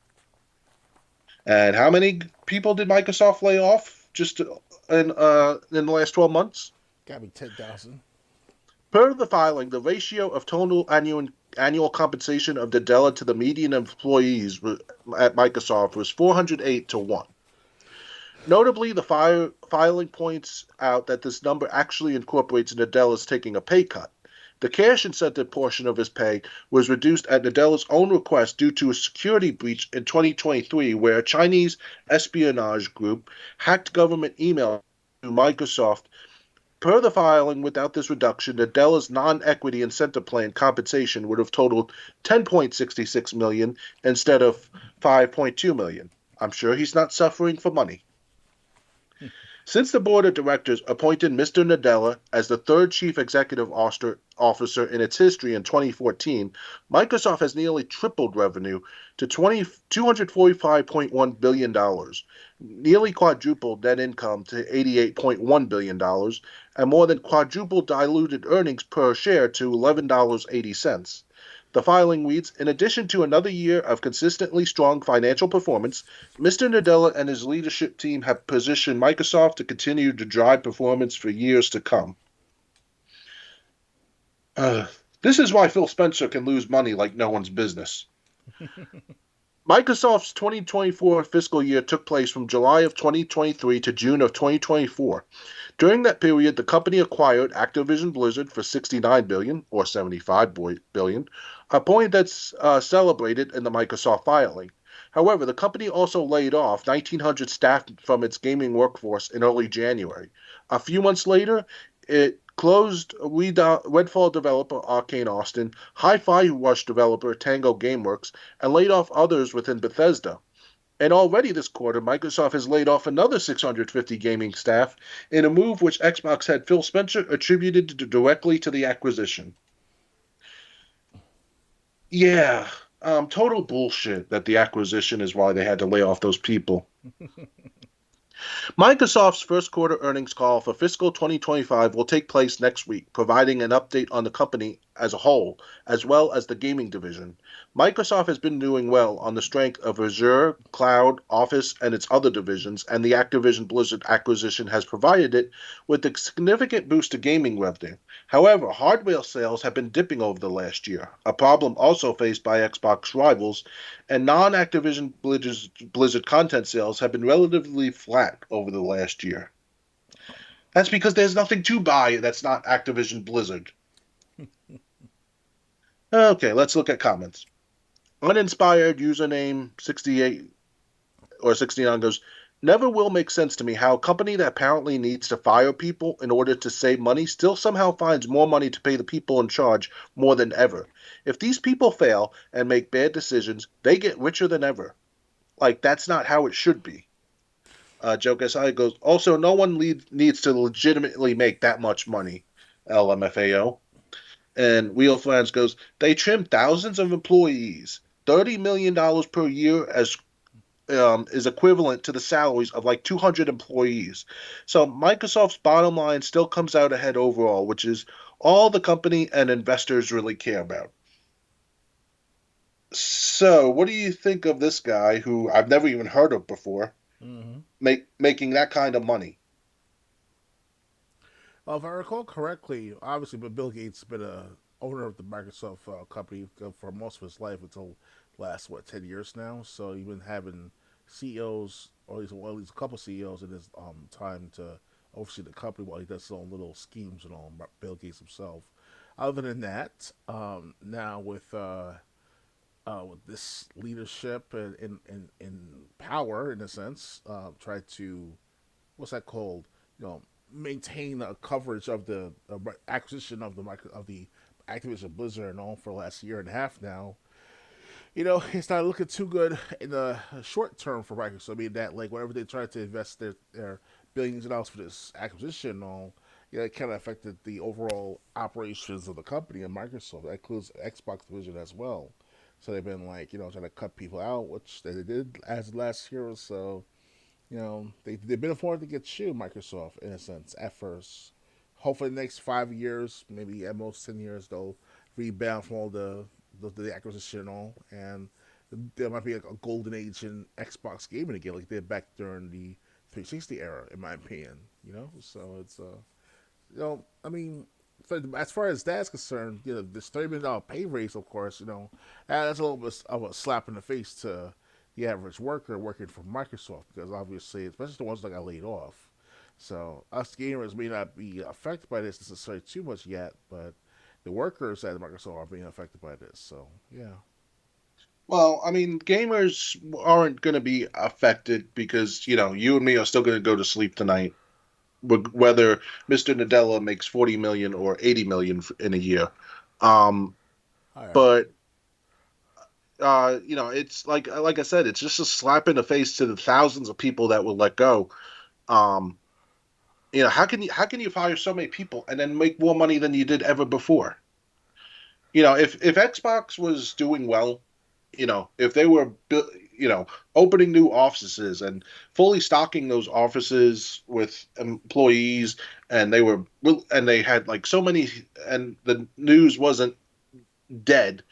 And how many people did Microsoft lay off just in the last 12 months? Got me 10,000. Per the filing, the ratio of total annual compensation of Nadella to the median employees at Microsoft was 408 to 1. Notably, the filing points out that this number actually incorporates Nadella's taking a pay cut. The cash incentive portion of his pay was reduced at Nadella's own request due to a security breach in 2023 where a Chinese espionage group hacked government email to Microsoft. Per the filing, without this reduction, Nadella's non-equity incentive plan compensation would have totaled 10.66 million instead of 5.2 million. I'm sure he's not suffering for money. Since the board of directors appointed Mr. Nadella as the third chief executive officer in its history in 2014, Microsoft has nearly tripled revenue to $245.1 billion, nearly quadrupled net income to $88.1 billion, and more than quadrupled diluted earnings per share to $11.80. The filing reads, in addition to another year of consistently strong financial performance, Mr. Nadella and his leadership team have positioned Microsoft to continue to drive performance for years to come. Uh, this is why Phil Spencer can lose money like no one's business. Microsoft's 2024 fiscal year took place from July of 2023 to June of 2024. During that period, the company acquired Activision Blizzard for $69 billion, or $75 billion, a point that's celebrated in the Microsoft filing. However, the company also laid off 1,900 staff from its gaming workforce in early January. A few months later, it closed Redfall developer Arcane Austin, Hi-Fi Rush developer Tango Gameworks, and laid off others within Bethesda. And already this quarter, Microsoft has laid off another 650 gaming staff in a move which Xbox head Phil Spencer attributed directly to the acquisition. Yeah, total bullshit that the acquisition is why they had to lay off those people. Microsoft's first quarter earnings call for fiscal 2025 will take place next week, providing an update on the company as a whole, as well as the gaming division. Microsoft has been doing well on the strength of Azure, Cloud, Office, and its other divisions, and the Activision Blizzard acquisition has provided it with a significant boost to gaming revenue. However, hardware sales have been dipping over the last year, a problem also faced by Xbox rivals, and non-Activision Blizzard content sales have been relatively flat over the last year. That's because there's nothing to buy that's not Activision Blizzard. Okay, let's look at comments. Uninspired username 68 or 69 goes, never will make sense to me how a company that apparently needs to fire people in order to save money still somehow finds more money to pay the people in charge more than ever. If these people fail and make bad decisions, they get richer than ever. Like that's not how it should be. Joe Gasai goes, also, no one needs to legitimately make that much money, LMFAO. And Wheel Flans goes, they trim thousands of employees. $30 million per year as is equivalent to the salaries of like 200 employees. So Microsoft's bottom line still comes out ahead overall, which is all the company and investors really care about. So, what do you think of this guy who I've never even heard of before, Mm-hmm. making that kind of money? Well, if I recall correctly, obviously, but Bill Gates has been a owner of the Microsoft company for most of his life until last 10 years now. So you've been having CEOs, or at least a couple CEOs in his time to oversee the company while he does his own little schemes and all. Bill Gates himself. Other than that, now with this leadership and in power, in a sense, try to what's that called? You know, maintain a coverage of the acquisition of the Activision Blizzard and all for the last year and a half now. It's not looking too good in the short term for Microsoft. I mean that like whenever they try to invest their billions of dollars for this acquisition and all, it kind of affected the overall operations of the company and Microsoft. That includes Xbox division as well. So they've been like, trying to cut people out, which they did as last year or so. They've been afforded to get you, Microsoft, in a sense, at first. Hopefully, the next 5 years, maybe at most 10 years, they'll rebound from all the acquisition and all, and there might be a golden age in Xbox gaming again, like they did back during the 360 era, in my opinion. So it's I mean, as far as that's concerned, this $30 million pay raise, of course, that's a little bit of a slap in the face to the average worker working for Microsoft because obviously, especially the ones that got laid off. So us gamers may not be affected by this necessarily too much yet, but the workers at Microsoft are being affected by this. So yeah. Well, I mean, gamers aren't going to be affected because, you and me are still going to go to sleep tonight, whether Mr. Nadella makes 40 million or 80 million in a year. Um, All right. but it's like I said, it's just a slap in the face to the thousands of people that will let go. Um, how can you fire so many people and then make more money than you did ever before? If Xbox was doing well, if they were opening new offices and fully stocking those offices with employees, and they had like so many, and the news wasn't dead,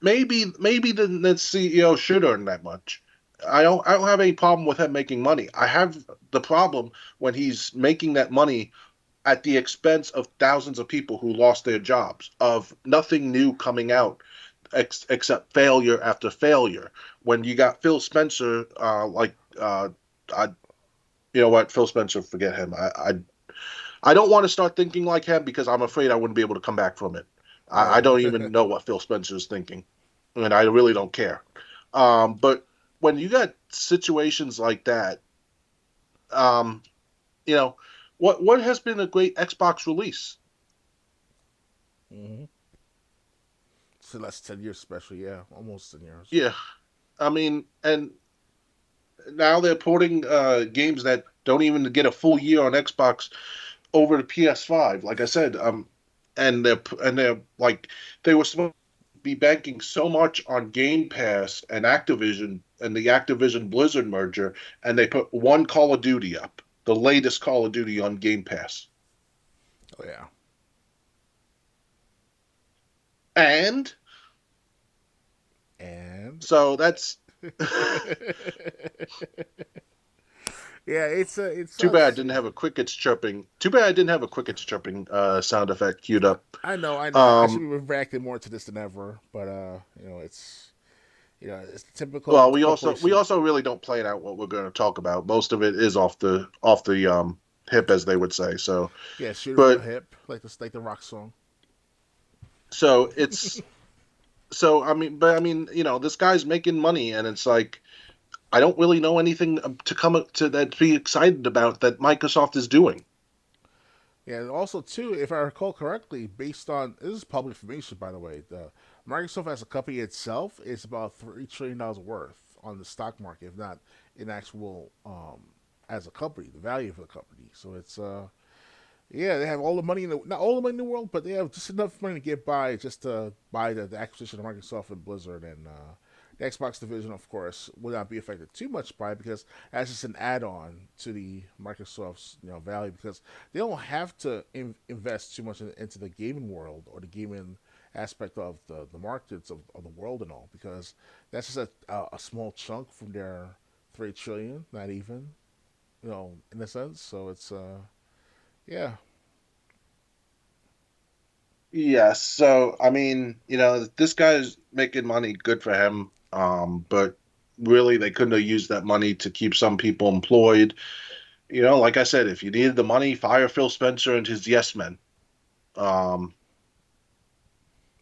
maybe the CEO should earn that much. I don't have any problem with him making money. I have the problem when he's making that money at the expense of thousands of people who lost their jobs, of nothing new coming out except failure after failure. When you got Phil Spencer, I, you know what, Phil Spencer, forget him. I don't want to start thinking like him because I'm afraid I wouldn't be able to come back from it. I Right. don't even know what Phil Spencer is thinking, and I really don't care. But when you got situations like that, um, you know, what has been a great Xbox release? Mm-hmm. So that's 10 years, especially. Yeah, almost 10 years. Yeah, I mean, and now they're porting games that don't even get a full year on Xbox over to PS5. Like I said, and they're like they were supposed to be banking so much on Game Pass and Activision and the Activision Blizzard merger, and they put one Call of Duty up, the latest Call of Duty on Game Pass, Oh yeah. and And so that's yeah, it too bad I sucks. didn't have a crickets chirping. Too bad I didn't have a crickets chirping sound effect queued up. I know. I should Um, be reacting more to this than ever, but it's the typical well, we corporation. also really don't plan out what we're going to talk about. Most of it is off the hip, as they would say. So, Yeah, shoot from the but hip, like the rock song. so it's I mean, this guy's making money, and it's like I don't really know anything to come to that to be excited about that Microsoft is doing. Yeah, and also too, if I recall correctly, based on this is public information, by the way, the Microsoft as a company itself is about $3 trillion worth on the stock market, if not in actual as a company, the value of the company. So it's yeah, they have all the money in the not all the money in the world, but they have just enough money to get by just to buy the acquisition of Microsoft and Blizzard and the Xbox division, of course, will not be affected too much by it because that's just an add-on to the Microsoft's value because they don't have to invest too much into the gaming world or the gaming aspect of the markets of the world and all because that's just a small chunk from their 3 trillion, not even in a sense. So it's yeah. Yes. So, I mean, this guy's making money, good for him. But really, they couldn't have used that money to keep some people employed. Like I said, if you needed the money, fire Phil Spencer and his yes men. Um,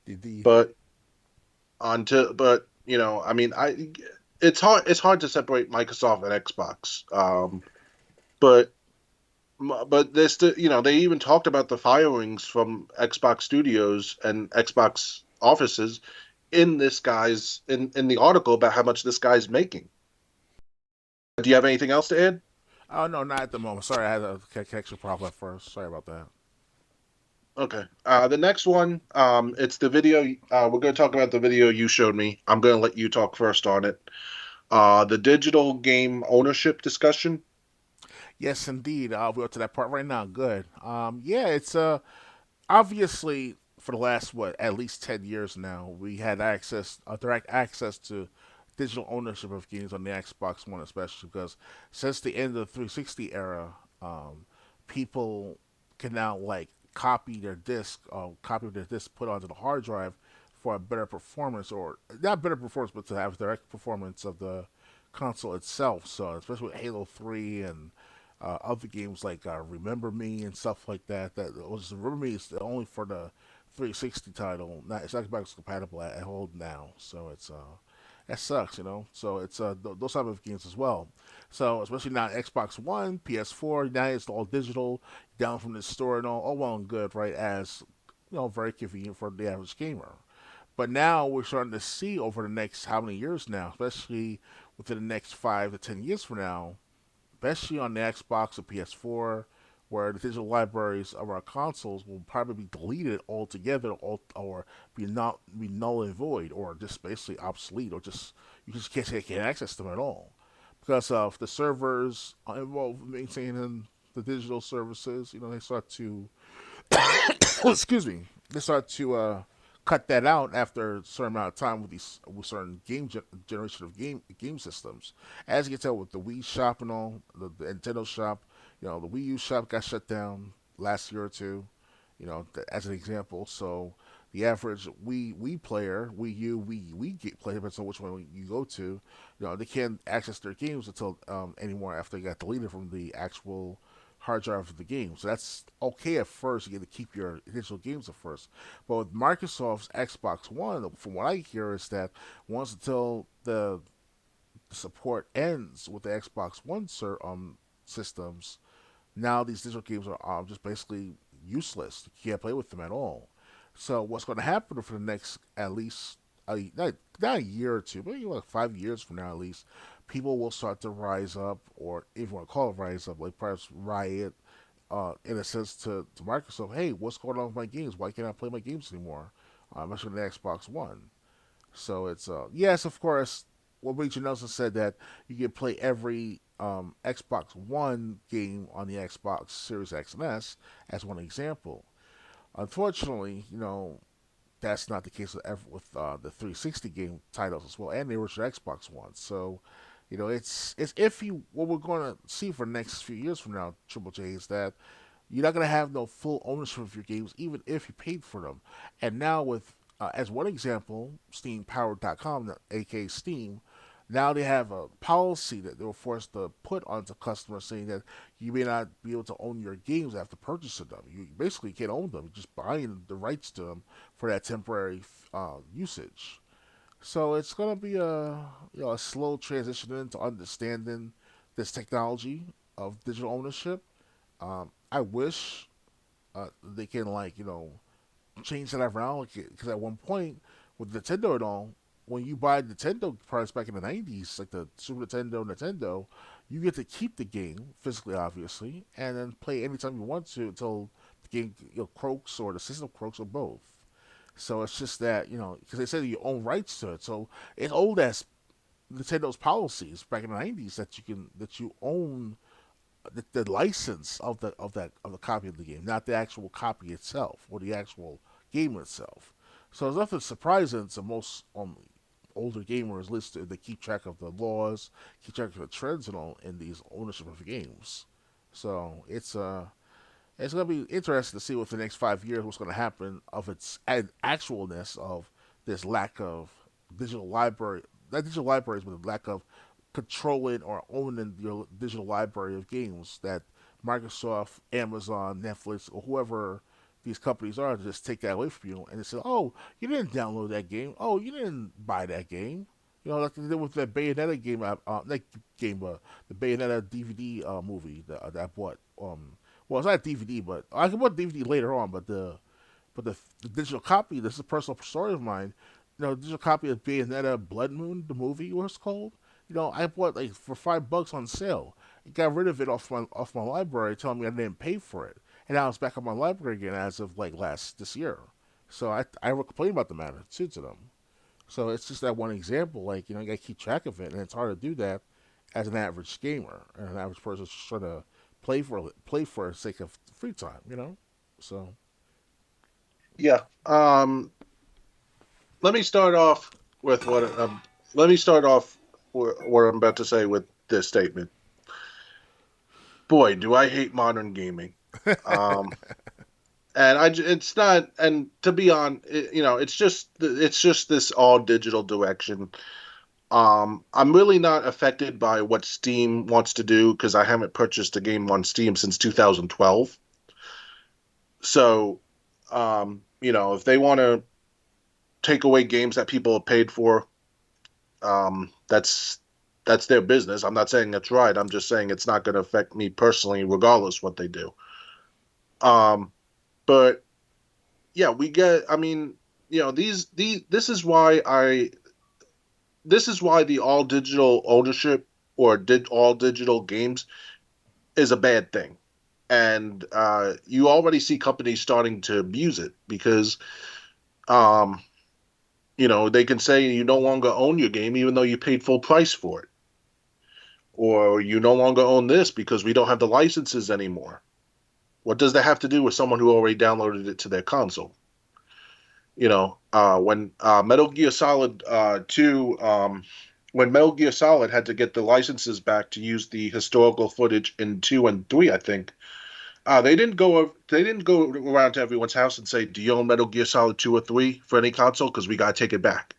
The but but I mean, it's hard to separate Microsoft and Xbox. But there's still, they even talked about the firings from Xbox Studios and Xbox offices in the article about how much this guy's making. Do you have anything else to add? Oh no, not at the moment. Sorry, I had a connection problem at first. Sorry about that. Okay. The next one, it's the video. We're going to talk about the video you showed me. I'm going to let you talk first on it. The digital game ownership discussion. Yes, indeed. We're up to that part right now. Good. Yeah, it's obviously for the last at least 10 years now, we had direct access to digital ownership of games on the Xbox One, especially because since the end of the 360 era, people can now like copy their disc, put onto the hard drive for a better performance, or not better performance, but to have direct performance of the console itself. So, especially with Halo 3 and other games like Remember Me and stuff like that. That was Remember Me is only for the 360 title. Not it's Xbox compatible at home now, so it's that sucks. So it's those type of games as well. So especially now Xbox One, PS4, now it's all digital, down from the store and all well and good, right? As very convenient for the average gamer. But now we're starting to see over the next how many years now, especially within the next 5 to 10 years from now, especially on the Xbox or PS4, where the digital libraries of our consoles will probably be deleted altogether, or be null and void, or just basically obsolete, or just you just can't access them at all because of the servers involved in maintaining the digital services. They start to excuse me, they start to cut that out after a certain amount of time with certain generation of game systems. As you can tell with the Wii shop and all, the Nintendo shop, the Wii U shop got shut down last year or two. As an example, so the average Wii player, Wii U, Wii player, depends on which one you go to, they can't access their games until anymore after they got deleted from the actual hard drive of the game. So that's okay at first. You get to keep your digital games at first. But with Microsoft's Xbox One, from what I hear, is that once until the support ends with the Xbox One systems, now these digital games are just basically useless. You can't play with them at all. So what's going to happen for the next at least not a year or two, but like 5 years from now at least, people will start to rise up, or if you want to call it rise up, like perhaps riot, in a sense to Microsoft. Hey, what's going on with my games? Why can't I play my games anymore? Especially on the Xbox One. So it's yes, of course. What Richard Nelson said that you can play every Xbox One game on the Xbox Series X and S as one example. Unfortunately, that's not the case with the 360 game titles as well, and the original Xbox One. So, it's iffy. What we're going to see for the next few years from now, Triple J, is that you're not going to have no full ownership of your games, even if you paid for them. And now, with as one example, SteamPowered.com, aka Steam, now they have a policy that they were forced to put onto customers saying that you may not be able to own your games after purchasing them. You basically can't own them, you're just buying the rights to them for that temporary usage. So it's going to be a slow transition into understanding this technology of digital ownership. I wish they can change that around because at one point with Nintendo and all, when you buy Nintendo parts back in the '90s, like the Super Nintendo, you get to keep the game physically, obviously, and then play anytime you want to until the game croaks or the system croaks or both. So it's just that because they say you own rights to it, so it's old as Nintendo's policies back in the '90s that you own the license of the copy of the game, not the actual copy itself or the actual game itself. So there's nothing surprising to most older gamers listed. They keep track of the laws, keep track of the trends and all in these ownership of games. So it's gonna be interesting to see what the next 5 years what's gonna happen of its actualness of this lack of digital library, not digital libraries, but the lack of controlling or owning your digital library of games that Microsoft, Amazon, Netflix, or whoever these companies are just take that away from you and they say, "Oh, you didn't download that game. Oh, you didn't buy that game." Like they did with that Bayonetta game, not game, the Bayonetta DVD movie that I bought. Well, it's not a DVD, but I can bought DVD later on. But the digital copy, this is a personal story of mine. Digital copy of Bayonetta Blood Moon, the movie, what it's called. I bought like for $5 on sale. I got rid of it off my library, telling me I didn't pay for it, and now it's back on my library again as of like this year. So I complained about the matter too to them. So it's just that one example. Like you got to keep track of it, and it's hard to do that as an average gamer and an average person just trying to play for the sake of free time. So Yeah. Let me start off with let me start off what I'm about to say with this statement. Boy, do I hate modern gaming. Um, and it's not, and to be on, it's just this all digital direction. I'm really not affected by what Steam wants to do because I haven't purchased a game on Steam since 2012. So, if they want to take away games that people have paid for, that's their business. I'm not saying that's right. I'm just saying it's not going to affect me personally, regardless what they do. Um, but yeah, we get. I mean, these. This is why the all digital ownership or did all digital games is a bad thing. And you already see companies starting to abuse it because um, they can say you no longer own your game even though you paid full price for it, or you no longer own this because we don't have the licenses anymore. What does that have to do with someone who already downloaded it to their console? When Metal Gear Solid 2, when Metal Gear Solid had to get the licenses back to use the historical footage in 2 and 3, I think. They didn't go around to everyone's house and say, "Do you own Metal Gear Solid 2 or 3 for any console? Because we gotta take it back."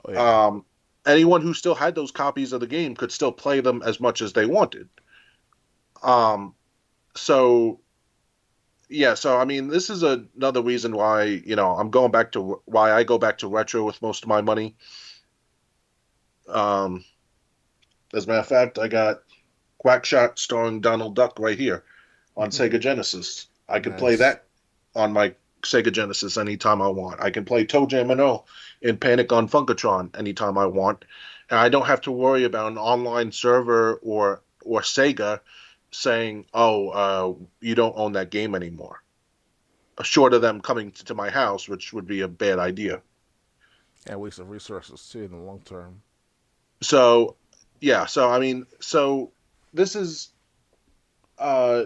oh yeah, Um, Anyone who still had those copies of the game could still play them as much as they wanted. Um, so yeah, so I mean, this is another reason why I'm going back to why I go back to retro with most of my money. Um, as a matter of fact, I got Quackshot starring Donald Duck right here on Sega Genesis. I can play nice. that on my Sega Genesis anytime I want. I can play Toe Jam and O in Panic on Funkatron anytime I want, and I don't have to worry about an online server or Sega saying, "Oh, you don't own that game anymore." Short of them coming to my house, which would be a bad idea. And waste of resources too in the long term. So, yeah. So I mean, this is uh,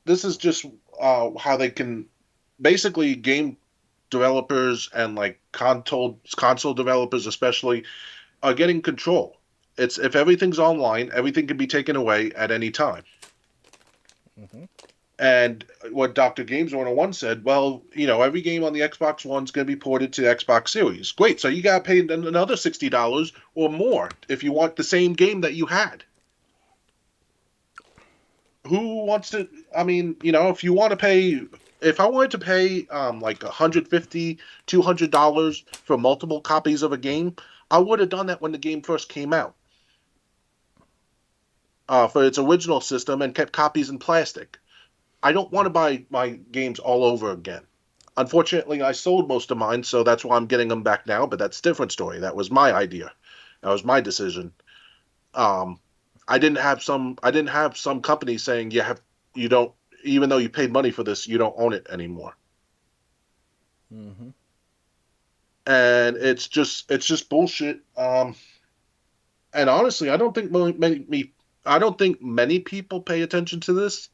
this is just how they can basically game developers and like console developers especially are getting control. It's if everything's online, everything can be taken away at any time. Hmm. And what Dr. Games 101 said, well, every game on the Xbox One is going to be ported to the Xbox Series. Great. So you got to pay another $60 or more if you want the same game that you had. Who wants to? I mean, if you want to pay, if I wanted to pay like 150, $200 for multiple copies of a game, I would have done that when the game first came out for its original system and kept copies in plastic. I don't want to buy my games all over again. Unfortunately, I sold most of mine, so that's why I'm getting them back now. But that's a different story. That was my idea. That was my decision. Um, I didn't have some company saying you don't, even though you paid money for this, you don't own it anymore. Mm-hmm. And it's just bullshit. And honestly, I don't think many people pay attention to this,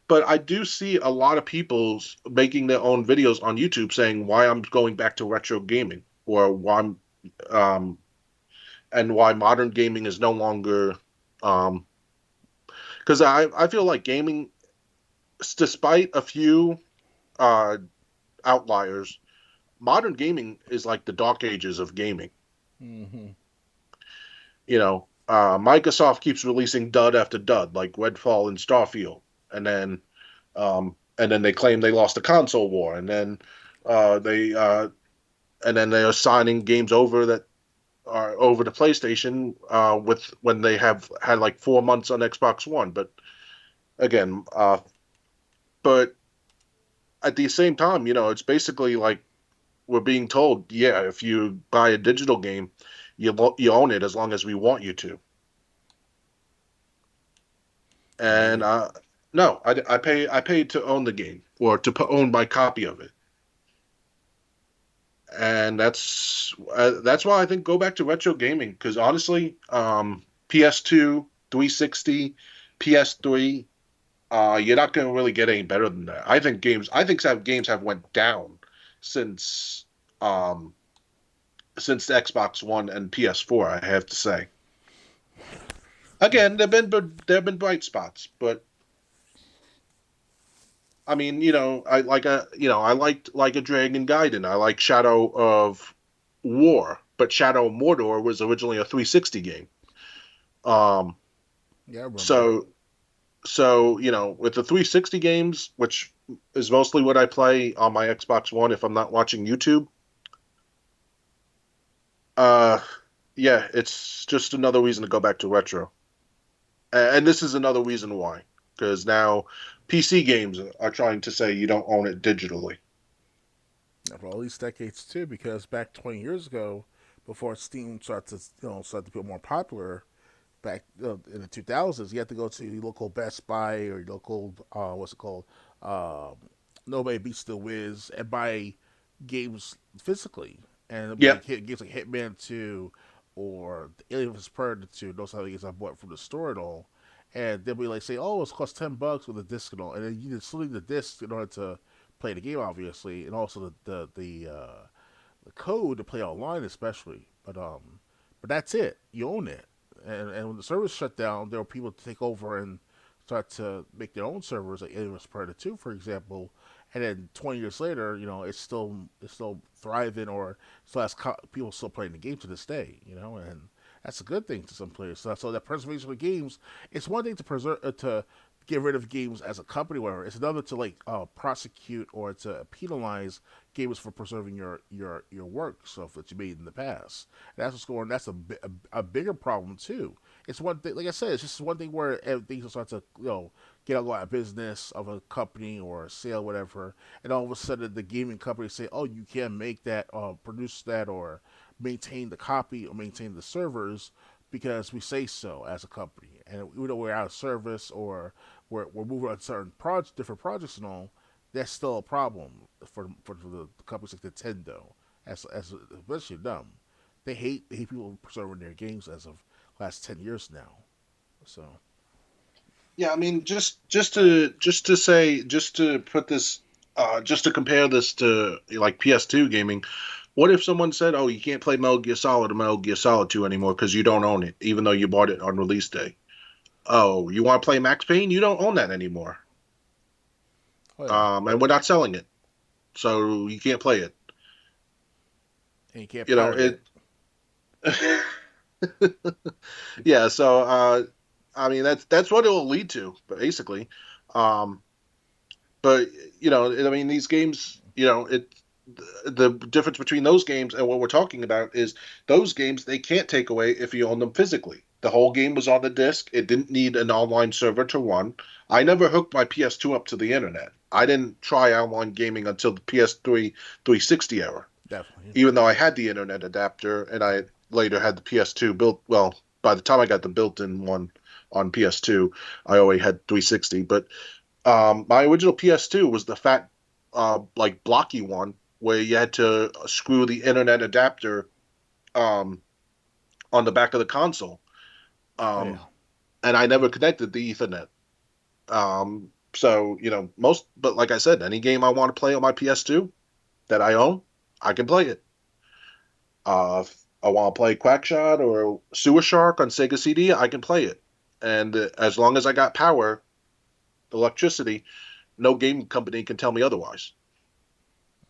but I do see a lot of people making their own videos on YouTube saying why I'm going back to retro gaming, or um why modern gaming is no longer, um because I feel like gaming, despite a few uh outliers, modern gaming is like the dark ages of gaming. Mm-hmm. Microsoft keeps releasing dud after dud, like Redfall and Starfield, and then they claim they lost the console war, they and then they are signing games over that are over the PlayStation, with when they have had like 4 months on Xbox One. But again, but at the same time, it's basically like we're being told, yeah, if you buy a digital game, you own it as long as we want you to. And Yeah. no, I paid to own the game, or to own my copy of it. And that's why I think go back to retro gaming, because honestly, PS2, 360, PS3, you're not going to really get any better than that. I think some games have went down since um since the Xbox One and PS4. I have to say, again, there've been bright spots, but I mean, I liked like a Dragon Gaiden. I like Shadow of War, but Shadow of Mordor was originally a 360 game. Um, Yeah, I remember that. so with the 360 games, which is mostly what I play on my Xbox One if I'm not watching YouTube, uh, yeah, it's just another reason to go back to retro. And this is another reason why, because now PC games are trying to say you don't own it digitally. For all these decades too, because back 20 years ago, before Steam started to start to become more popular, back in the 2000s, you had to go to your local Best Buy or your local what's it called, um, Nobody Beats the Wiz, and buy games physically, and it'd be Yep. like games like Hitman 2 or Alien vs Predator 2. Those are the games I bought from the store and all. And they'll be like, say, oh, it's cost $10 with a disc and all, and then you need to sleeve the disc in order to play the game, obviously, and also the code to play online, especially. But that's it. You own it. And when the servers shut down, there were people to take over and start to make their own servers, like Alien vs Predator 2, for example. And then 20 years later, it's still thriving, or still has people still playing the game to this day. And that's a good thing to some players. So that preservation of games, it's one thing to preserve to get rid of games as a company, whatever. It's another to like prosecute or to penalize gamers for preserving your work stuff that you made in the past. And that's what's going. That's a bigger problem too. It's one thing, like I said, it's just one thing where things will start to get out of business of a company or a sale, whatever, and all of a sudden the gaming company say, oh, you can't make that, produce that, or maintain the copy or maintain the servers because we say so as a company, and even though we're out of service or we're moving on certain different projects and all, that's still a problem for the companies like Nintendo, as especially them. They hate people preserving their games as of last 10 years now. So Yeah, I mean, just to put this, just to compare this to like PS2 gaming. What if someone said, "Oh, you can't play Metal Gear Solid or Metal Gear Solid 2 anymore because you don't own it, even though you bought it on release day"? Oh, you want to play Max Payne? You don't own that anymore. oh yeah, And we're not selling it, so you can't play it. and you can't You know pirate it. it. Yeah, so I mean that's what it will lead to, basically. Um, but I mean, these games, the difference between those games and what we're talking about is those games they can't take away if you own them physically. The whole game was on the disc. It didn't need an online server to run. I never hooked my PS2 up to the internet. I didn't try online gaming until the PS3 360 era, Definitely. even though I had the internet adapter and I later had the PS2 built. Well, by the time I got the built-in one on PS2, I already had 360. But my original PS2 was the fat, like blocky one where you had to screw the internet adapter um, on the back of the console. Oh Um, yeah. and I never connected the Ethernet. So most, but like I said, any game I want to play on my PS2 that I own, I can play it. If I want to play Quackshot or Sewer Shark on Sega CD, I can play it. And as long as I got power, electricity, no game company can tell me otherwise.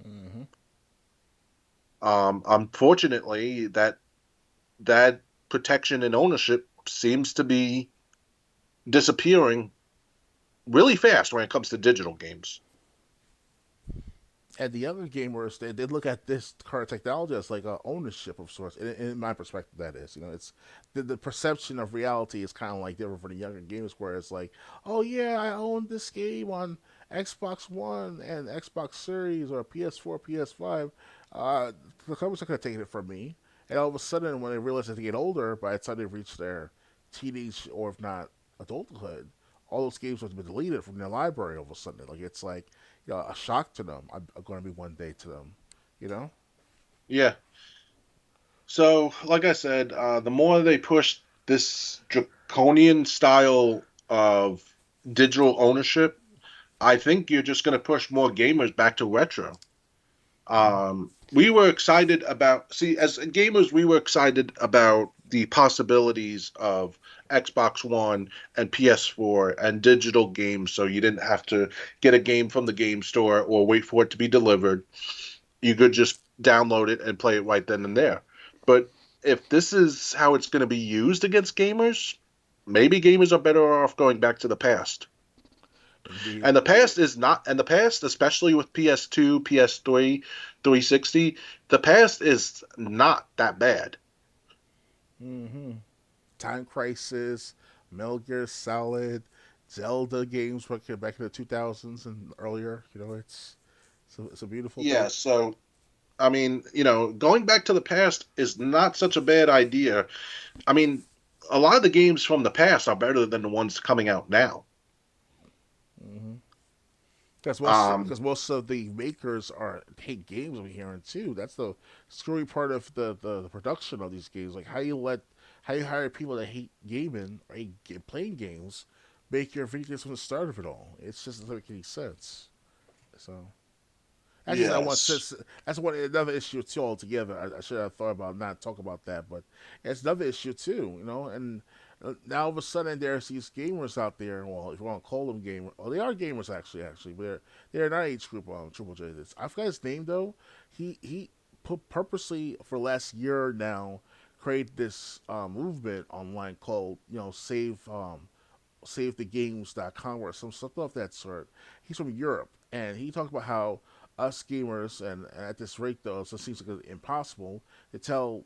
Hmm. Unfortunately, that protection and ownership seems to be disappearing really fast when it comes to digital games. And the younger gamers, they look at this current technology as like a ownership of sorts. In my perspective, that is, it's the perception of reality is kind of like different for the younger gamers, where it's like, oh yeah, I own this game on Xbox One and Xbox Series or PS4, PS5. The company's not gonna take it from me. And all of a sudden, when they realize that they get older, by the time they reach their teenage or if not adulthood, all those games have been deleted from their library. All of a sudden, like it's like a shock to them. I'm going to be one day to them, you know. Yeah. So, like I said, the more they push this draconian style of digital ownership, I think you're just going to push more gamers back to retro. We were excited about, see, as gamers, we were excited about the possibilities of Xbox One and PS4 and digital games, so you didn't have to get a game from the game store or wait for it to be delivered. You could just download it and play it right then and there. But if this is how it's going to be used against gamers, maybe gamers are better off going back to the past. Indeed. And the past is not, and the past, especially with PS2, PS3, 360, the past is not that bad. Mm-hmm. Time Crisis, Metal Gear Solid, Zelda games back in the 2000s and earlier. It's a beautiful Yeah, thing. so I mean, going back to the past is not such a bad idea. I mean, a lot of the games from the past are better than the ones coming out now. Mm-hmm. Um, Because most of the makers are hate games over here and too. That's the screwy part of the production of these games. Like how you hire people that hate gaming or playing games make your video games from the start of it all. It's just doesn't make any sense. So actually, yes. that's one another issue too altogether. I should have thought about not talk about that, but it's another issue too. And now all of a sudden there's these gamers out there. Well, if you want to call them gamers, well, they are gamers actually, but they're not age group on Triple J. This I forgot his name though. He put purposely for last year now create this movement online called savethegames.com or some stuff of that sort. He's from Europe, and he talked about how us gamers, and at this rate though, so it seems like it's impossible to tell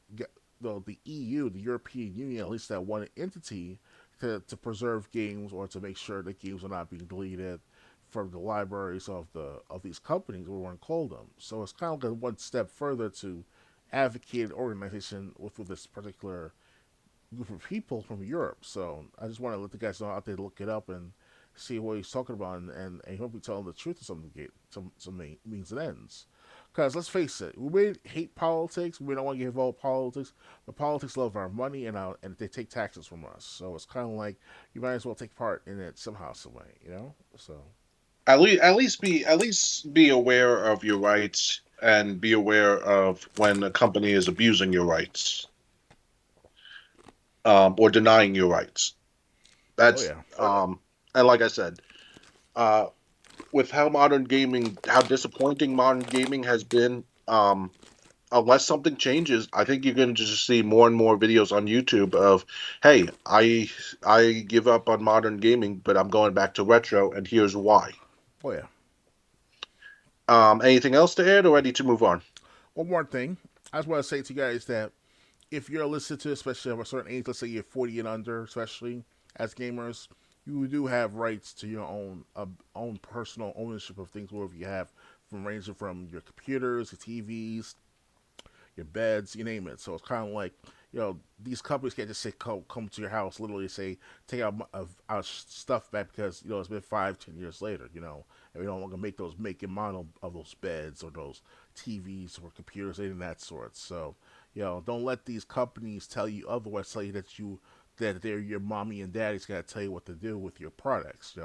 the EU, the European Union, at least that one entity, to preserve games or to make sure that games are not being deleted from the libraries of these companies, we want to call them. So it's kind of like a one step further to advocate an organization with this particular group of people from Europe. So I just want to let the guys know out there to look it up and see what he's talking about, and he'll be telling the truth of some means and ends. Because let's face it, we may hate politics, we don't want to get involved in politics, but politics love our money and they take taxes from us. So it's kind of like you might as well take part in it somehow, some way. So At least be aware of your rights and be aware of when a company is abusing your rights, or denying your rights. oh That's yeah, and like I said, uh, with how disappointing modern gaming has been, unless something changes, I think you're going to just see more and more videos on YouTube of, hey, I give up on modern gaming, but I'm going back to retro, and here's why. oh yeah. Anything else to add, or ready to move on? One more thing, I just want to say to you guys that if you're listening to, especially of a certain age, let's say you're 40 and under, especially as gamers, you do have rights to your own personal ownership of things, wherever you have, from ranging from your computers, your TVs, your beds, you name it. So it's kind of like, these companies can't just say come to your house, literally say take our stuff back because it's been 5, 10 years later, and we don't want to make those make and model of those beds or those TVs or computers, anything of that sort. So don't let these companies tell you otherwise. Tell you that they're your mommy and daddy's got to tell you what to do with your products.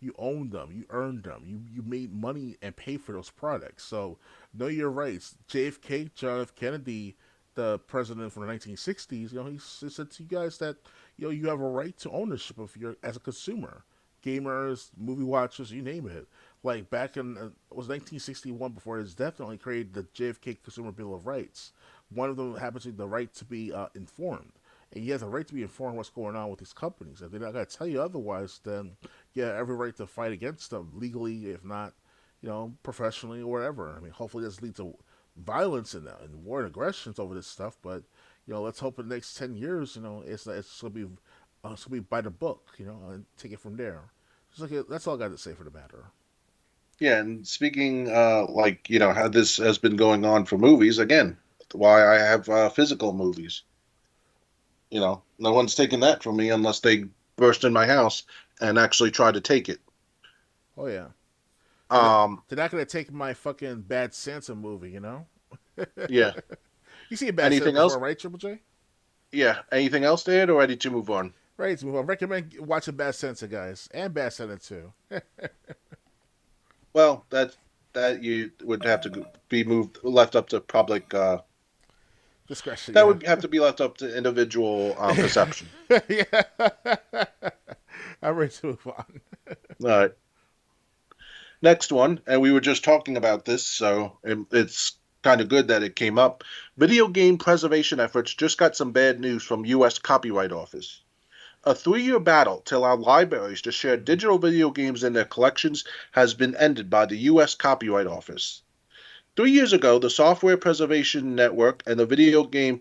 You own them, you earned them, you made money and paid for those products. So know your rights. JFK, John F. Kennedy, the president from the 1960s, he said to you guys that you have a right to ownership of your as a consumer, gamers, movie watchers, you name it. Like back in it was 1961 before his death, only created the JFK Consumer Bill of Rights. One of them happens to be the right to be informed. And you have the right to be informed what's going on with these companies. If they're not going to tell you otherwise, then you have every right to fight against them legally, if not, professionally or whatever. I mean, hopefully this leads to violence and war and aggressions over this stuff. But let's hope in the next 10 years, it's gonna be by the book, and take it from there. That's all I got to say for the matter. Yeah, and speaking like how this has been going on for movies again, why I have physical movies. No one's taking that from me unless they burst in my house and actually try to take it. Oh yeah, they're, Um, they're not gonna take my fucking Bad Santa movie, yeah. You see a Bad Santa Anything before, else? right, Triple J? Yeah. Anything else, Dad, or ready to move on? Right, so I recommend watching Bad Santa, guys, and Bad Santa 2. Well, that you would have to be left up to public. Discretion, That yeah. would have to be left up to individual perception. Yeah. I'm ready to move on. All right. Next one, and we were just talking about this, so it's kind of good that it came up. Video game preservation efforts just got some bad news from U.S. Copyright Office. A 3-year battle to allow libraries to share digital video games in their collections has been ended by the U.S. Copyright Office. 3 years ago, the Software Preservation Network and the Video Game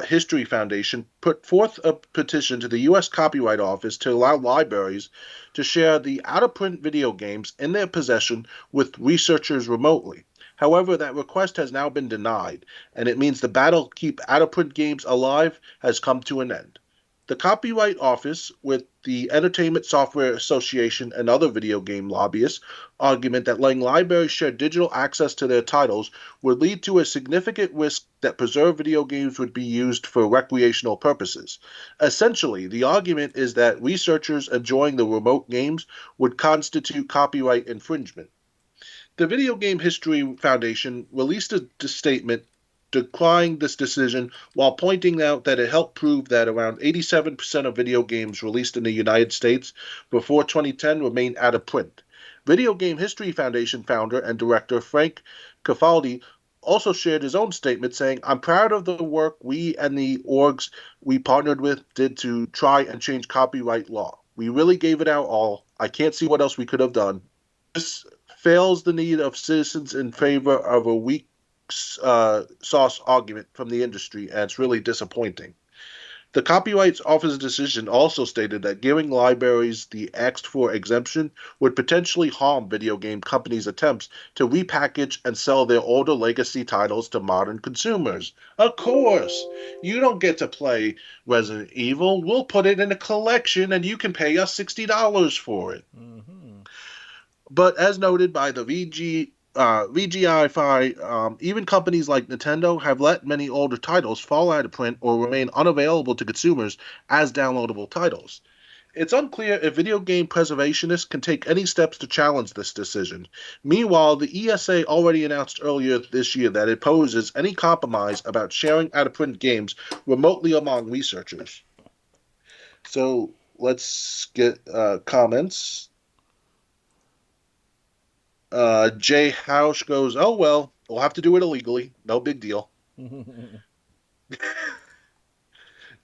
History Foundation put forth a petition to the U.S. Copyright Office to allow libraries to share the out of print video games in their possession with researchers remotely. However, that request has now been denied, and it means the battle to keep out of print games alive has come to an end. The Copyright Office, with the Entertainment Software Association and other video game lobbyists, argument that letting libraries share digital access to their titles would lead to a significant risk that preserved video games would be used for recreational purposes. Essentially, the argument is that researchers enjoying the remote games would constitute copyright infringement. The Video Game History Foundation released a statement decrying this decision while pointing out that it helped prove that around 87% of video games released in the United States before 2010 remain out of print. Video Game History Foundation founder and director Frank Cafaldi also shared his own statement saying, I'm proud of the work we and the orgs we partnered with did to try and change copyright law. We really gave it our all. I can't see what else we could have done. This fails the need of citizens in favor of a weak sauce argument from the industry, and it's really disappointing. The Copyright Office's decision also stated that giving libraries the asked for exemption would potentially harm video game companies' attempts to repackage and sell their older legacy titles to modern consumers. Of course, you don't get to play Resident Evil. We'll put it in a collection and you can pay us $60 for it. Mm-hmm. But as noted by the VGI, even companies like Nintendo have let many older titles fall out of print or remain unavailable to consumers as downloadable titles. It's unclear if video game preservationists can take any steps to challenge this decision. Meanwhile, the ESA already announced earlier this year that it opposes any compromise about sharing out of print games remotely among researchers. So let's get comments. Jay Hausch goes, "Oh well, we'll have to do it illegally. No big deal."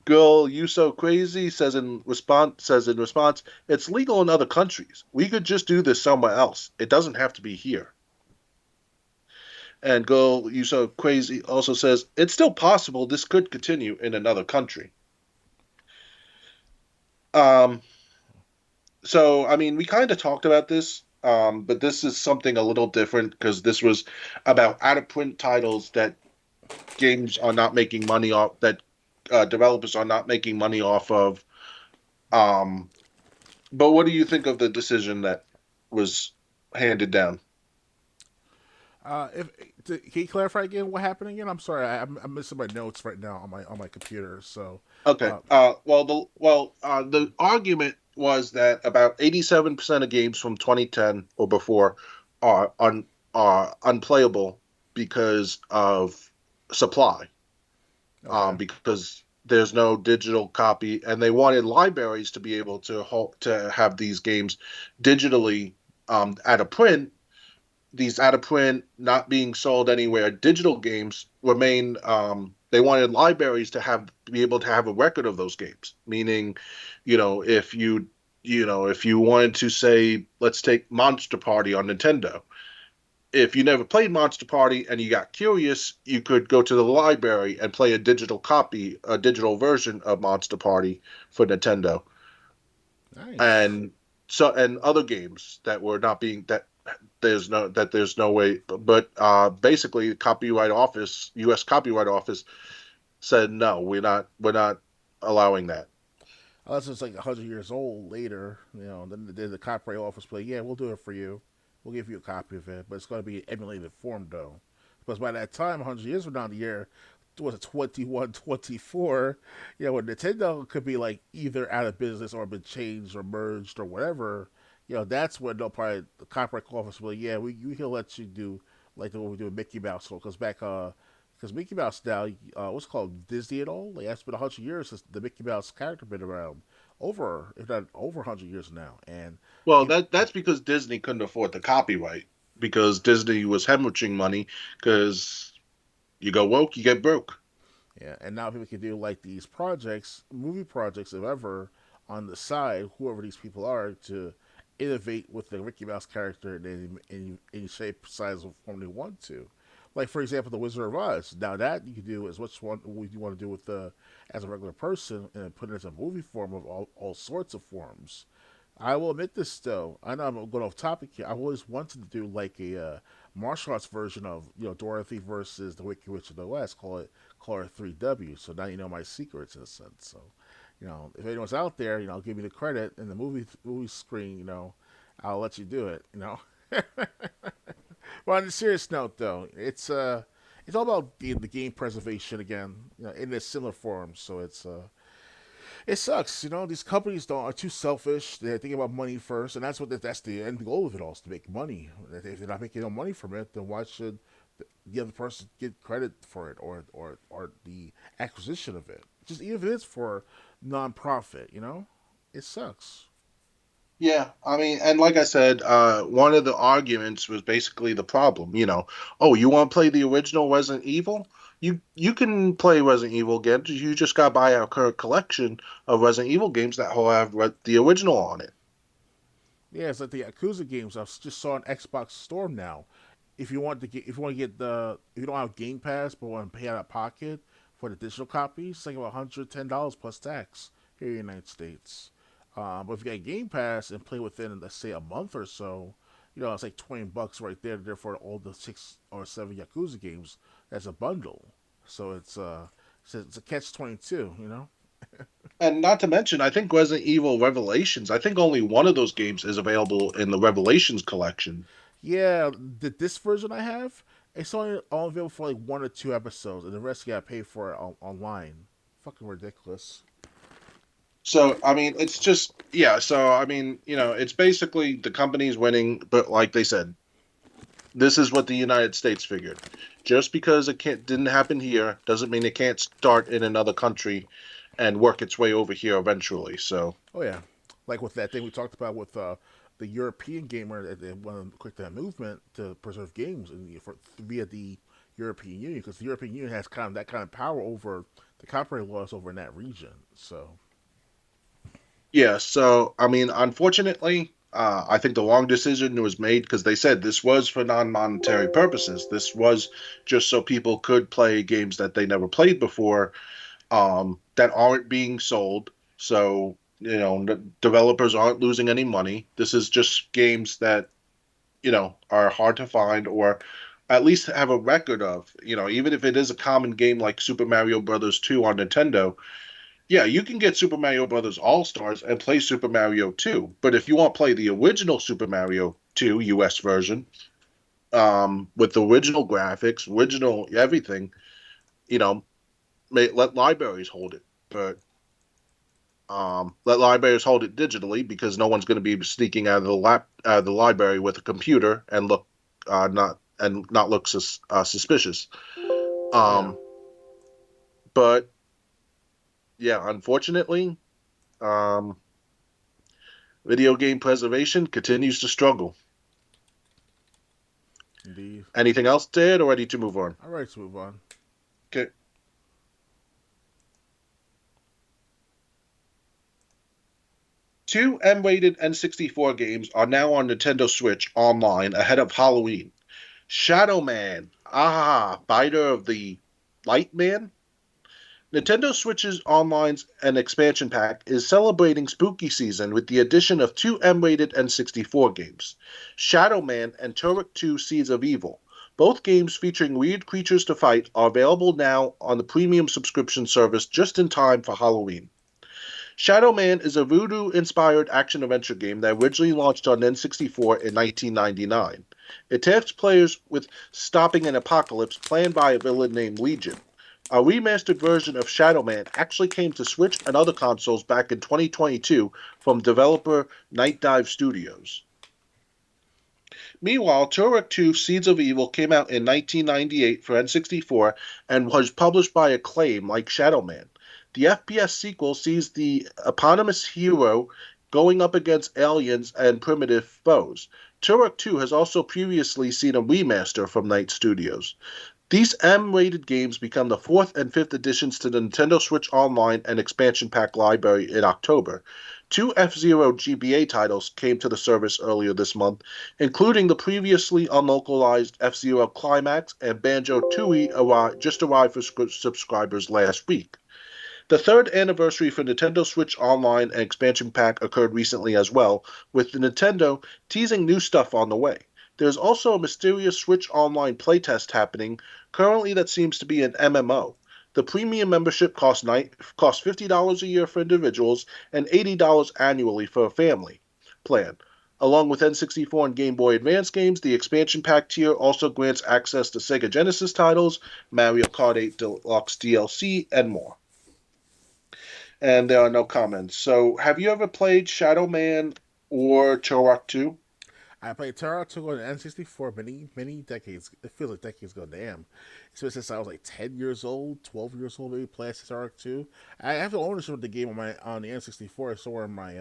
Girl, you so crazy says in response, "It's legal in other countries. We could just do this somewhere else. It doesn't have to be here." And Girl You So Crazy also says it's still possible this could continue in another country. Um, so I mean, we kind of talked about this, but this is something a little different because this was about out of print titles that games are not making money off, that developers are not making money off of. Um, but what do you think of the decision that was handed down? If can you clarify again what happened again? I'm sorry, I'm missing my notes right now on my computer. So, Okay. uh, The argument was that about 87% of games from 2010 or before are unplayable because of supply. okay, Because there's no digital copy, and they wanted libraries to be able to have these games digitally out of print. These out of print, not being sold anywhere, digital games remain. They wanted libraries to have be able to have a record of those games. Meaning, if if you wanted to say, let's take Monster Party on Nintendo. If you never played Monster Party and you got curious, you could go to the library and play a digital copy, a digital version of Monster Party for Nintendo, nice. and and other games that were not being that there's no way. But basically, the Copyright Office, U.S. Copyright Office, said no, we're not allowing that. Unless it's like 100 years old later, then the copyright office play. Yeah, we'll do it for you. We'll give you a copy of it, but it's going to be emulated form though, because by that time, 100 years from now, the year was it 21, 24. When Nintendo could be like either out of business or been changed or merged or whatever. That's when they'll probably the copyright office will. Yeah, we can let you do like the what we do with Mickey Mouse. So because back because Mickey Mouse now, what's it called Disney and all. Like that's been 100 years since the Mickey Mouse character been around, over if not over 100 years now, and Well, people, that's because Disney couldn't afford the copyright because Disney was hemorrhaging money because you go woke, you get broke. yeah, and now people can do like these projects, movie projects, if ever, on the side, whoever these people are, to innovate with the Mickey Mouse character in any shape, size, or form they want to. Like for example, the Wizard of Oz. Now that you can do is what you want to do with the as a regular person and put it as a movie form of all sorts of forms. I will admit this though. I know I'm going off topic here. I've always wanted to do like a martial arts version of Dorothy versus the Wicked Witch of the West. Call her 3W. So now you know my secrets in a sense. So if anyone's out there, give me the credit in the movie screen. I'll let you do it. But on a serious note, though, it's all about the game preservation again, in a similar form. So it sucks. These companies don't are too selfish. They think about money first, and that's the end goal of it all is to make money. If they're not making no money from it, then why should the other person get credit for it or the acquisition of it? Just even if it is for non-profit, it sucks. Yeah, I mean, and like I said, one of the arguments was basically the problem. Oh, you want to play the original Resident Evil? You can play Resident Evil games. You just got to buy our current collection of Resident Evil games that will have the original on it. Yeah, it's like the Yakuza games. I just saw on Xbox Store now. If you want to get if you don't have Game Pass but want to pay out of pocket for the digital copies, it's like about $110 plus tax here in the United States. But if you get Game Pass and play within, let's say, a month or so, it's like $20 right there. Therefore, all the 6 or 7 Yakuza games as a bundle. So it's a catch 22. And not to mention, I think Resident Evil Revelations. I think only one of those games is available in the Revelations collection. Yeah, this version I have, it's only available for like 1 or 2 episodes, and the rest you gotta pay for it online. Fucking ridiculous. So I mean, it's just yeah. So I mean, it's basically the company's winning, but like they said, this is what the United States figured. Just because it didn't happen here doesn't mean it can't start in another country and work its way over here eventually. So Oh yeah, like with that thing we talked about with the European gamer that they want to quick that movement to preserve games and via the European Union because the European Union has kind of that kind of power over the copyright laws over in that region. So yeah. So I mean, unfortunately. I think the wrong decision was made because they said this was for non-monetary purposes. This was just so people could play games that they never played before, that aren't being sold. So, developers aren't losing any money. This is just games that, are hard to find or at least have a record of. Even if it is a common game like Super Mario Brothers 2 on Nintendo, yeah, you can get Super Mario Brothers All Stars and play Super Mario 2. But if you want to play the original Super Mario 2 US version, with the original graphics, original everything, you know, let libraries hold it. But let libraries hold it digitally because no one's going to be sneaking out of the library with a computer and not look suspicious. Yeah, Um, but yeah, unfortunately, um, video game preservation continues to struggle. indeed. Anything else, Ted, or ready to move on? All right, let's move on. Okay. Two M-rated N64 games are now on Nintendo Switch online ahead of Halloween. Shadow Man, Biter of the Light Man. Nintendo Switch's online and expansion pack is celebrating spooky season with the addition of two M-rated N64 games, Shadow Man and Turok 2 Seeds of Evil. Both games featuring weird creatures to fight are available now on the premium subscription service just in time for Halloween. Shadow Man is a voodoo-inspired action-adventure game that originally launched on N64 in 1999. It tasks players with stopping an apocalypse planned by a villain named Legion. A remastered version of Shadow Man actually came to Switch and other consoles back in 2022 from developer Night Dive Studios. Meanwhile, Turok 2 Seeds of Evil came out in 1998 for N64 and was published by Acclaim like Shadow Man. The FPS sequel sees the eponymous hero going up against aliens and primitive foes. Turok 2 has also previously seen a remaster from Night Studios. These M-rated games become the fourth and fifth additions to the Nintendo Switch Online and expansion pack library in October. Two F-Zero GBA titles came to the service earlier this month, including the previously unlocalized F-Zero Climax and Banjo-Tooie just arrived for subscribers last week. The third anniversary for Nintendo Switch Online and expansion pack occurred recently as well, with Nintendo teasing new stuff on the way. There's also a mysterious Switch Online playtest happening currently that seems to be an MMO. The premium membership costs $50 a year for individuals and $80 annually for a family plan. Along with N64 and Game Boy Advance games, the expansion pack tier also grants access to Sega Genesis titles, Mario Kart 8 Deluxe DLC, and more. And there are no comments. So, have you ever played Shadow Man or Turok 2? I played Terra 2 on the N64 many decades. It feels like decades ago. Damn. It's been since I was like 10 years old, 12 years old, maybe playing Terra 2. I have the ownership of the game on the N64 somewhere in my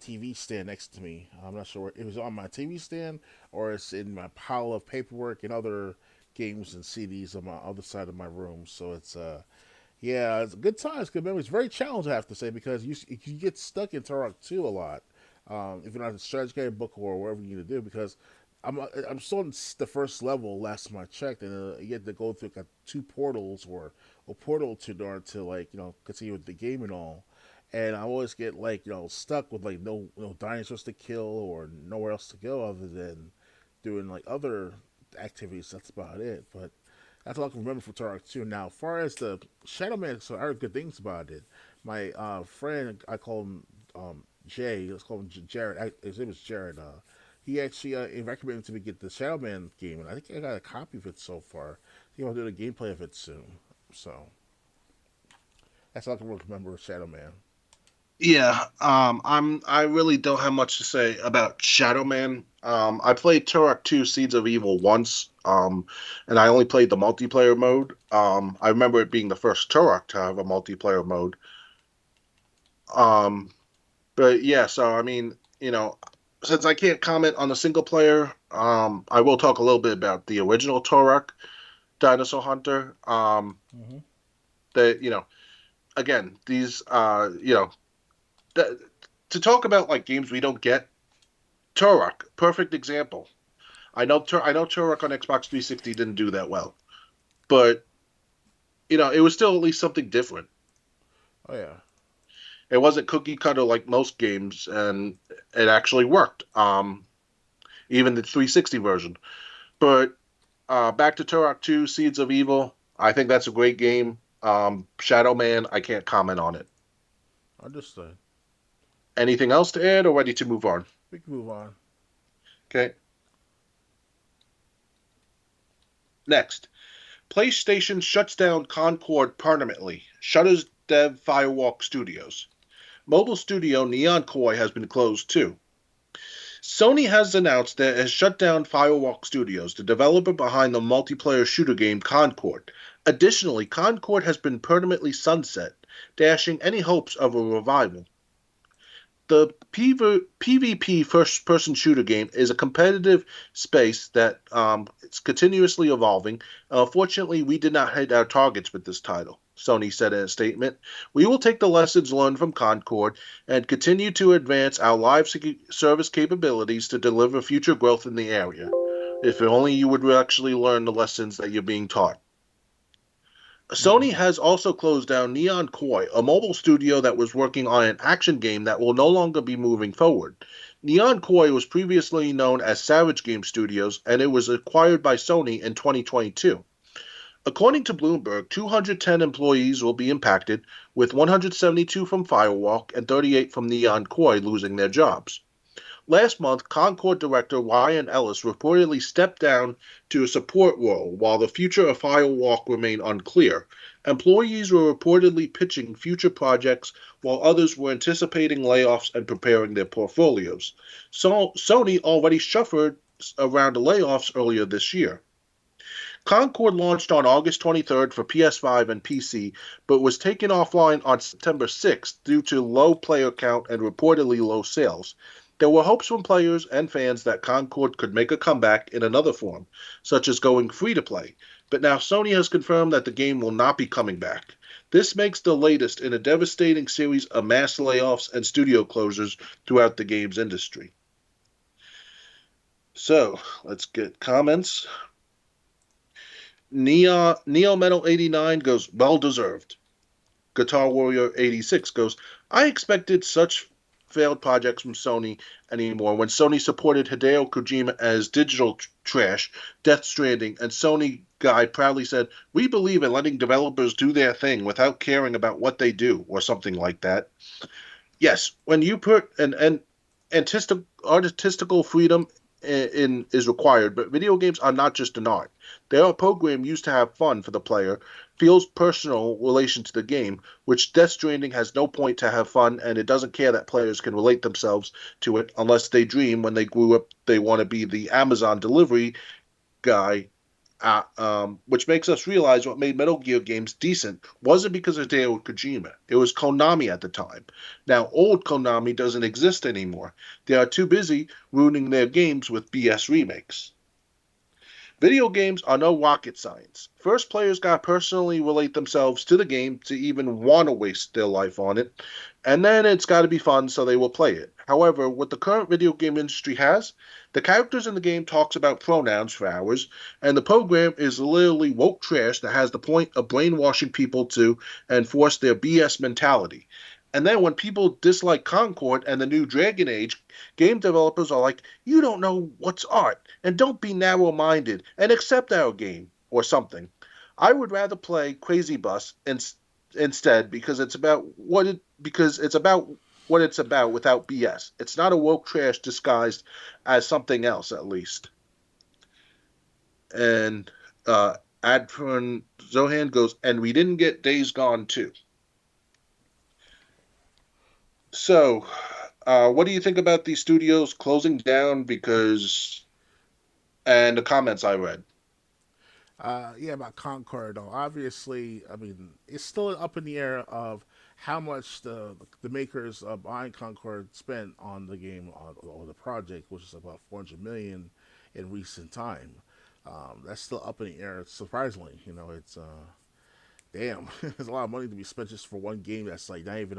TV stand next to me. I'm not sure if it was on my TV stand or it's in my pile of paperwork and other games and CDs on my other side of my room. So it's yeah, it's good times, good memories. Very challenging, I have to say, because you get stuck in Turok 2 a lot. If you're not a strategy game book or whatever you need to do, because I'm still in the first level last time I checked, and you get to go through like two portals or a portal to in order to like continue with the game and all. And I always get like stuck with like no dinosaurs to kill or nowhere else to go other than doing like other activities. That's about it. But that's all I can remember from Turok 2. Now, as far as the Shadow Man, so I heard good things about it. My friend, I call him Jay. Let's call him Jared. His name is Jared. He actually recommended to me get the Shadow Man game, and I think I got a copy of it so far. I think I'll do the gameplay of it soon. So that's all I can really remember of Shadow Man. Yeah, I really don't have much to say about Shadow Man. I played Turok 2 Seeds of Evil once, and I only played the multiplayer mode. I remember it being the first Turok to have a multiplayer mode. Um, but yeah, so I mean, since I can't comment on the single player, I will talk a little bit about the original Turok Dinosaur Hunter. Hmm. That again, these th- to talk about like games we don't get. Turok, perfect example. I know Turok on Xbox 360 didn't do that well, but it was still at least something different. Oh yeah. It wasn't cookie cutter like most games, and it actually worked. Even the 360 version. But back to Turok 2, Seeds of Evil. I think that's a great game. Shadow Man, I can't comment on it. Understood. Anything else to add, or ready to move on? We can move on. Okay. Next, PlayStation shuts down Concord permanently. Shutters dev Firewalk Studios. Mobile studio Neon Koi has been closed too. Sony has announced that it has shut down Firewalk Studios, the developer behind the multiplayer shooter game Concord. Additionally, Concord has been permanently sunset, dashing any hopes of a revival. The PvP first person shooter game is a competitive space that it's continuously evolving. Unfortunately, we did not hit our targets with this title, Sony said in a statement. We will take the lessons learned from Concord and continue to advance our live service capabilities to deliver future growth in the area. If only you would actually learn the lessons that you're being taught. Sony Mm-hmm. has also closed down Neon Koi, a mobile studio that was working on an action game that will no longer be moving forward. Neon Koi was previously known as Savage Game Studios, and it was acquired by Sony in 2022. According to Bloomberg, 210 employees will be impacted, with 172 from Firewalk and 38 from Neon Koi losing their jobs. Last month, Concord director Ryan Ellis reportedly stepped down to a support role while the future of Firewalk remained unclear. Employees were reportedly pitching future projects while others were anticipating layoffs and preparing their portfolios. So Sony already shuffled around the layoffs earlier this year. Concord launched on August 23rd for PS5 and PC, but was taken offline on September 6th due to low player count and reportedly low sales. There were hopes from players and fans that Concord could make a comeback in another form, such as going free to play, but now Sony has confirmed that the game will not be coming back. This makes the latest in a devastating series of mass layoffs and studio closures throughout the games industry. So, let's get comments. Neo Metal 89 goes, well deserved. Guitar Warrior 86 goes, I expected such failed projects from Sony anymore when Sony supported Hideo Kojima as digital trash, Death Stranding, and Sony guy proudly said, we believe in letting developers do their thing without caring about what they do, or something like that. Yes, when you put an artistical freedom is required, but video games are not just an art. They are a program used to have fun for the player, feels personal relation to the game, which Death Stranding has no point to have fun, and it doesn't care that players can relate themselves to it unless they dream when they grew up they want to be the Amazon delivery guy, which makes us realize what made Metal Gear games decent wasn't because of Hideo Kojima. It was Konami at the time. Now, old Konami doesn't exist anymore. They are too busy ruining their games with BS remakes. Video games are no rocket science. First, players gotta personally relate themselves to the game to even want to waste their life on it, and then it's gotta be fun so they will play it. However, what the current video game industry has, the characters in the game talks about pronouns for hours, and the program is literally woke trash that has the point of brainwashing people to enforce their BS mentality. And then when people dislike Concord and the new Dragon Age, game developers are like, you don't know what's art, and don't be narrow minded and accept our game, or something. I would rather play Crazy Bus instead because it's about what it's about without BS. It's not a woke trash disguised as something else, at least. And Adfern Zohan goes, and we didn't get Days Gone too. So, what do you think about these studios closing down because and the comments I read? Yeah, about Concord though. Obviously, I mean, it's still up in the air of how much the makers behind Concord spent on the game or the project, which is about 400 million in recent time. That's still up in the air. Surprisingly, it's damn, there's a lot of money to be spent just for one game that's like not even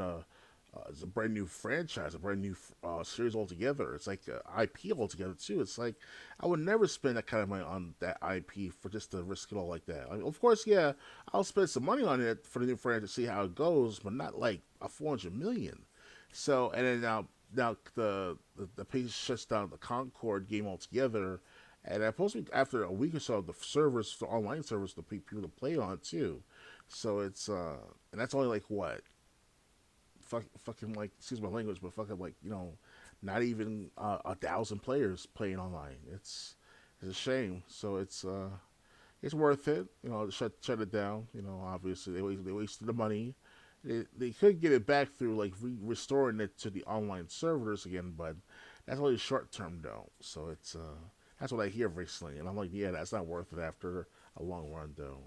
It's a brand new franchise, a brand new series altogether. It's like IP altogether too. It's like I would never spend that kind of money on that IP for just to risk it all like that. I mean, of course, yeah, I'll spend some money on it for the new franchise to see how it goes, but not like a 400 million. So and then now the page shuts down the Concord game altogether, and supposed to be after a week or so the servers, the online servers, the people to play on too. So it's and that's only like what fucking like excuse my language, but fucking like not even 1,000 players playing online. It's a shame. So it's worth it. To shut it down. Obviously they wasted the money. They could get it back through like restoring it to the online servers again, but that's only short term though. So that's what I hear recently, and I'm like, yeah, that's not worth it after a long run though.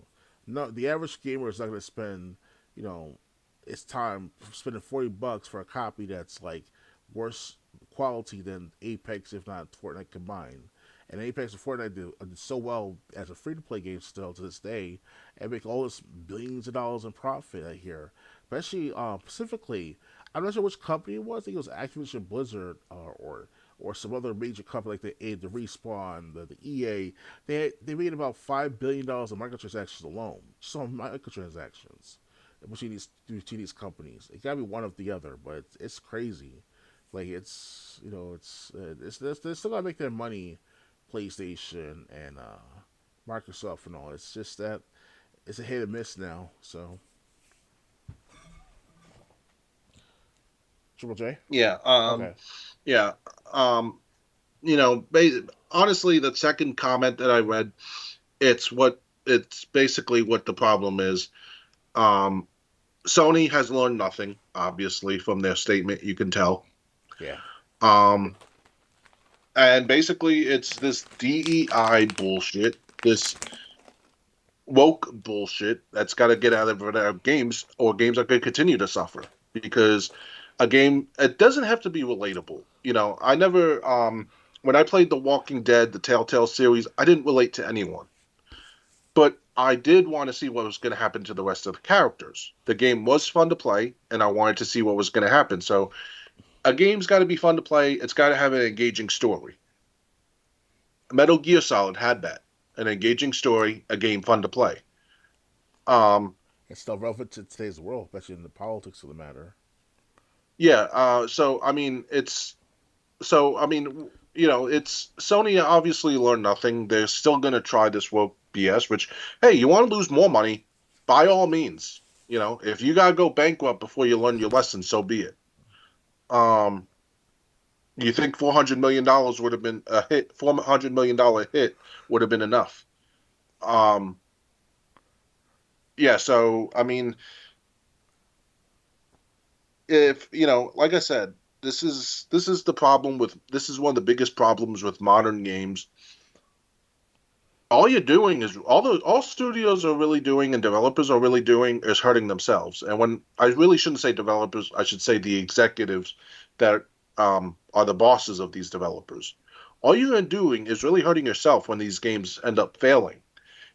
No, the average gamer is not going to spend you know it's time spending $40 for a copy that's like worse quality than Apex, if not Fortnite combined. And Apex and Fortnite did so well as a free to play game still to this day, and make all this billions of dollars in profit. I hear, especially specifically, I'm not sure which company it was. I think it was Activision Blizzard or some other major company like the Respawn, the EA. They made about $5 billion in microtransactions alone, just on microtransactions between these companies. It gotta be one of the other, but it's crazy. Like they're still gotta make their money, PlayStation and Microsoft and all. It's just that it's a hit and miss now. So Triple J. Yeah. Okay. Yeah. Um. Honestly, the second comment that I read, it's basically what the problem is. Um. Sony has learned nothing, obviously, from their statement. You can tell. Yeah. Um. And basically, it's this DEI bullshit, this woke bullshit that's got to get out of our games, or games are going to continue to suffer because a game it doesn't have to be relatable. I never when I played The Walking Dead, the Telltale series, I didn't relate to anyone, but I did want to see what was going to happen to the rest of the characters. The game was fun to play, and I wanted to see what was going to happen. So a game's got to be fun to play. It's got to have an engaging story. Metal Gear Solid had that, an engaging story, a game fun to play. Um, It's still relevant to today's world, especially in the politics of the matter. Yeah, it's Sony obviously learned nothing. They're still gonna try this woke BS, which, hey, you want to lose more money, by all means. If you gotta go bankrupt before you learn your lesson, so be it. Um, you think $400 million would have been a hit? $400 million hit would have been enough. Um, yeah, so if like I said, this is the problem with this is one of the biggest problems with modern games. All you're doing is all studios are really doing and developers are really doing is hurting themselves. And when I really shouldn't say developers, I should say the executives that are the bosses of these developers. All you're doing is really hurting yourself when these games end up failing.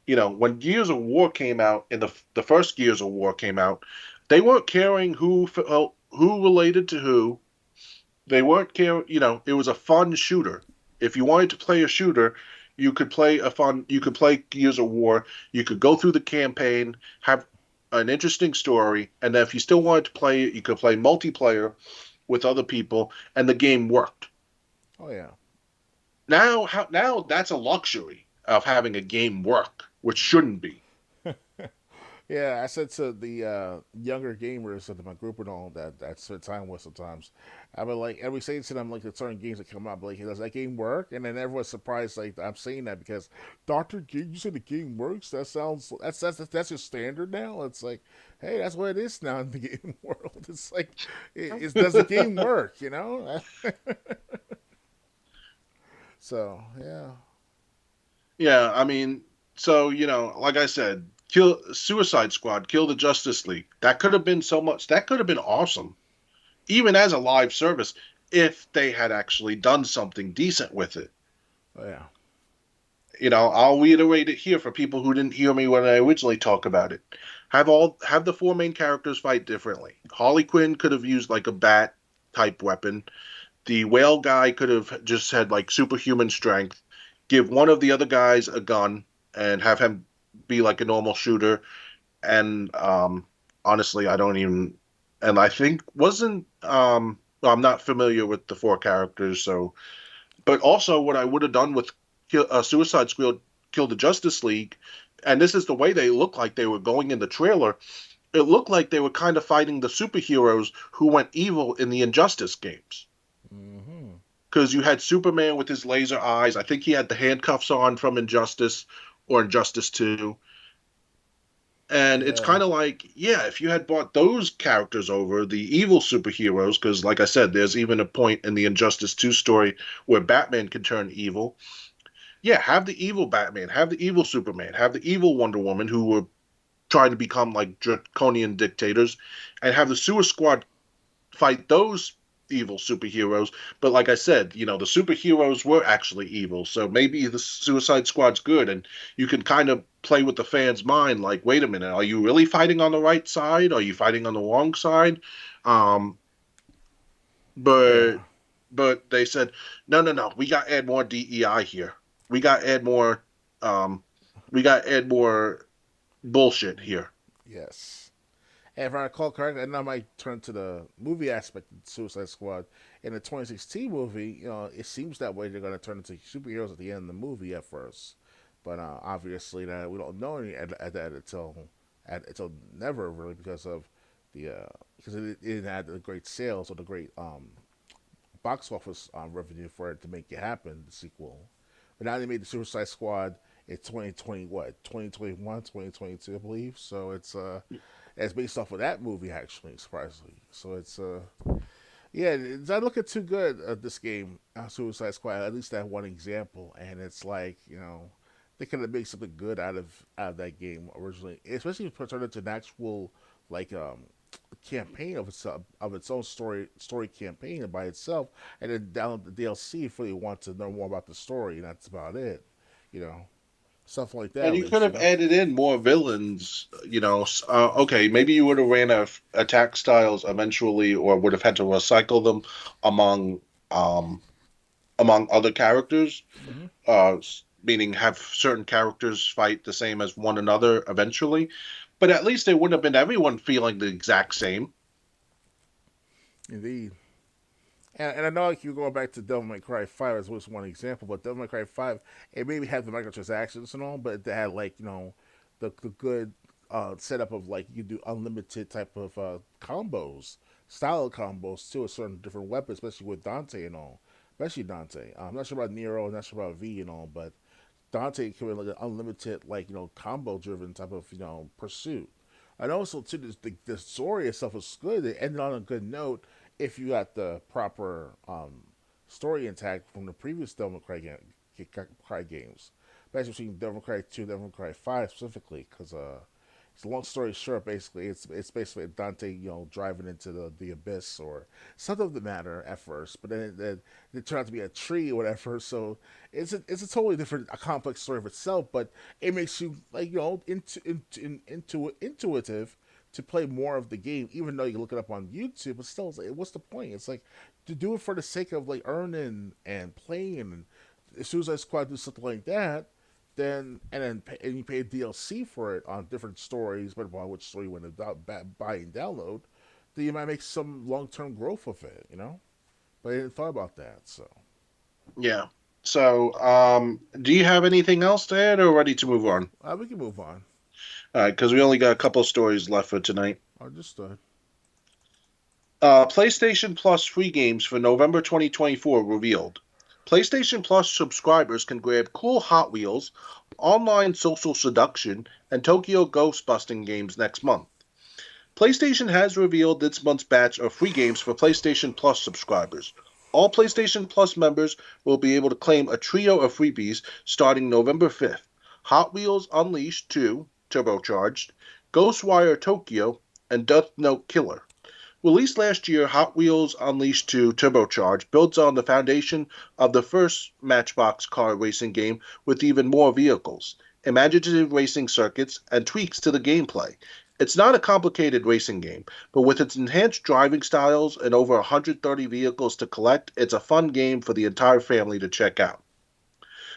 When Gears of War came out, in the first Gears of War came out, they weren't caring who related to who. They weren't care. It was a fun shooter. If you wanted to play a shooter, you could play Gears of War. You could go through the campaign, have an interesting story, and then if you still wanted to play it, you could play multiplayer with other people, and the game worked. Oh yeah. Now that's a luxury of having a game work, which shouldn't be. Yeah, I said to the younger gamers of my group and all that I spend time with sometimes, I would like every say to them like the certain games that come out, but like, does that game work? And then everyone's surprised like I'm saying that because Doctor Game, you said the game works. That sounds that's your standard now. It's like, hey, that's what it is now in the game world. It's like, does the game work? So yeah, Yeah, so like I said, kill Suicide Squad, kill the Justice League. That could have been so much. That could have been awesome, even as a live service, if they had actually done something decent with it. oh yeah, I'll reiterate it here for people who didn't hear me when I originally talked about it. Have the four main characters fight differently. Harley Quinn could have used like a bat type weapon. The whale guy could have just had like superhuman strength. Give one of the other guys a gun and have him be like a normal shooter. And honestly, I don't even. And I think wasn't well, I'm not familiar with the four characters, so. But also, what I would have done with Suicide Squad Kill the Justice League, and this is the way they look like they were going in the trailer. It looked like they were kind of fighting the superheroes who went evil in the Injustice games. Mm-hmm. Because you had Superman with his laser eyes. I think he had the handcuffs on from Injustice or Injustice 2. And it's Yeah. kind of like, yeah, if you had brought those characters over, the evil superheroes, because like I said, there's even a point in the Injustice 2 story where Batman can turn evil. Yeah, have the evil Batman, have the evil Superman, have the evil Wonder Woman who were trying to become like draconian dictators, and have the Suicide Squad fight those evil superheroes. But like I said, the superheroes were actually evil. So maybe the Suicide Squad's good, and you can kind of play with the fans' mind. Like, wait a minute, are you really fighting on the right side? Are you fighting on the wrong side? Um, Yeah. but they said, no, no, no, we got to add more DEI here. We got to add more. Um, we got to add more bullshit here. Yes. And if I recall correctly, and I might turn to the movie aspect of Suicide Squad. In the 2016 movie, it seems that way they're going to turn into superheroes at the end of the movie at first. But obviously, that we don't know any at that until never really because it didn't have the great sales or the great box office revenue for it to make it happen. The sequel, but now they made the Suicide Squad in 2020, what 2021, 2022, I believe. So it's based off of that movie actually, surprisingly. So yeah, it's not looking too good at this game, Suicide Squad. At least that one example, and it's like they could have made something good out of that game originally, especially if it turned into an actual like campaign of its own story campaign by itself, and then download the DLC if you want to know more about the story, and that's about it. You know, stuff like that And at you could least. have added in more villains, okay, maybe you would have ran out of attack styles eventually, or would have had to recycle them among um, among other characters, Mm-hmm. meaning have certain characters fight the same as one another eventually. But at least it wouldn't have been everyone feeling the exact same. Indeed. And I know like you going back to Devil May Cry 5 as was one example, but Devil May Cry 5, it maybe had the microtransactions and all, but it had like, the good setup of like you do unlimited type of combos, style of combos too, a certain different weapons, especially with Dante and all. Especially Dante. I'm not sure about Nero, I'm not sure about V and all, but Dante can be like an unlimited, like, combo driven type of, pursuit. And also, too, the story itself was good. It ended on a good note if you got the proper story intact from the previous Devil May Cry games. Especially between Devil May Cry 2 and Devil May Cry 5 specifically, because it's a long story short. Basically, it's basically Dante, driving into the abyss or something of the matter at first, but then it turned out to be a tree or whatever. So it's a totally different, a complex story of itself, but it makes you like intuitive to play more of the game, even though you can look it up on YouTube. But still, it's like, what's the point? It's like to do it for the sake of like earning and playing. And as soon as I squad do something like that, and you pay DLC for it on different stories, but about which story you want to buy and download, then you might make some long term growth of it, But I didn't thought about that, so Yeah. So, do you have anything else to add, or ready to move on? we can move on. All right, because we only got a couple of stories left for tonight. Understood. PlayStation Plus free games for November 2024 revealed. PlayStation Plus subscribers can grab cool Hot Wheels, online social seduction, and Tokyo ghost busting games next month. PlayStation has revealed this month's batch of free games for PlayStation Plus subscribers. All PlayStation Plus members will be able to claim a trio of freebies starting November 5th: Hot Wheels Unleashed 2 Turbocharged, Ghostwire Tokyo, and Death Note Killer. Released last year, Hot Wheels Unleashed 2 Turbocharged builds on the foundation of the first Matchbox car racing game with even more vehicles, imaginative racing circuits, and tweaks to the gameplay. It's not a complicated racing game, but with its enhanced driving styles and over 130 vehicles to collect, it's a fun game for the entire family to check out.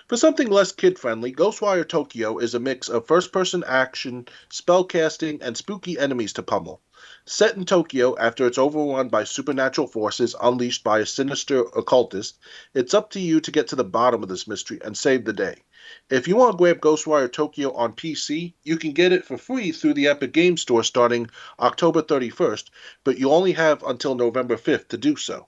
For something less kid friendly, Ghostwire Tokyo is a mix of first person action, spellcasting, and spooky enemies to pummel. Set in Tokyo after it's overrun by supernatural forces unleashed by a sinister occultist, it's up to you to get to the bottom of this mystery and save the day. If you want to grab Ghostwire Tokyo on PC, you can get it for free through the Epic Game Store starting October 31st, but you only have until November 5th to do so.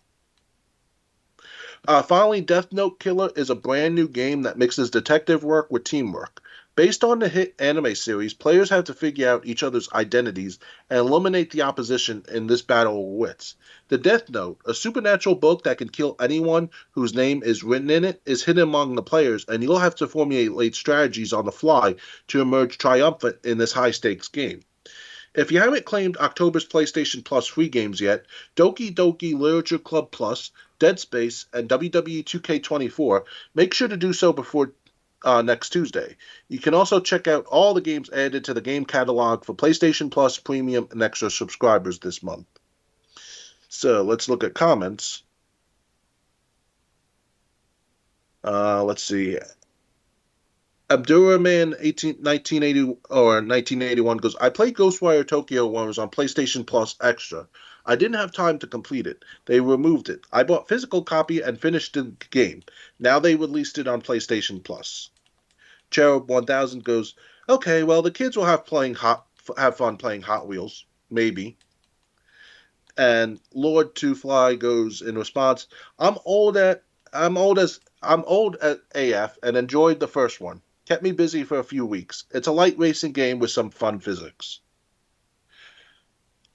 Finally, Death Note Killer is a brand new game that mixes detective work with teamwork. Based on the hit anime series, players have to figure out each other's identities and eliminate the opposition in this battle of wits. The Death Note, a supernatural book that can kill anyone whose name is written in it, is hidden among the players, and you'll have to formulate strategies on the fly to emerge triumphant in this high stakes game. If you haven't claimed October's PlayStation Plus free games yet, Doki Doki Literature Club Plus, Dead Space, and WWE 2K24, make sure to do so before next Tuesday. You can also check out all the games added to the game catalog for PlayStation Plus Premium and Extra subscribers this month. So let's look at comments. Let's see. Abdurrahman 1980 or 1981 goes, I played Ghostwire Tokyo when it was on PlayStation Plus Extra. I didn't have time to complete it. They removed it. I bought physical copy and finished the game. Now they released it on PlayStation Plus. Cherub 1000 goes, okay, well the kids will have fun playing Hot Wheels, maybe. And Lord Two Fly goes in response, I'm old at I'm old at AF and enjoyed the first one. Kept me busy for a few weeks. It's a light racing game with some fun physics.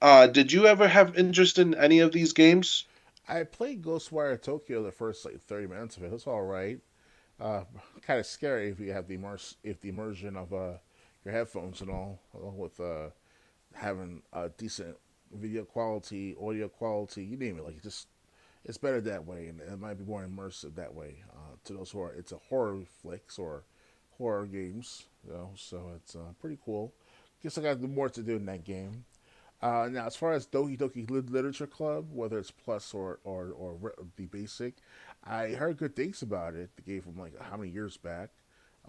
Did you ever have interest in any of these games? I played Ghostwire Tokyo the first like 30 minutes of it. It's all right. Kind of scary if you have the immersion of your headphones and all, along with having a decent video quality, audio quality, you name it. Like it's better that way, and it might be more immersive that way. To those who are, it's a horror flicks or horror games, so it's pretty cool. Guess I got more to do in that game. Now, as far as Doki Doki Literature Club, whether it's plus or the basic, I heard good things about it. The game from like how many years back.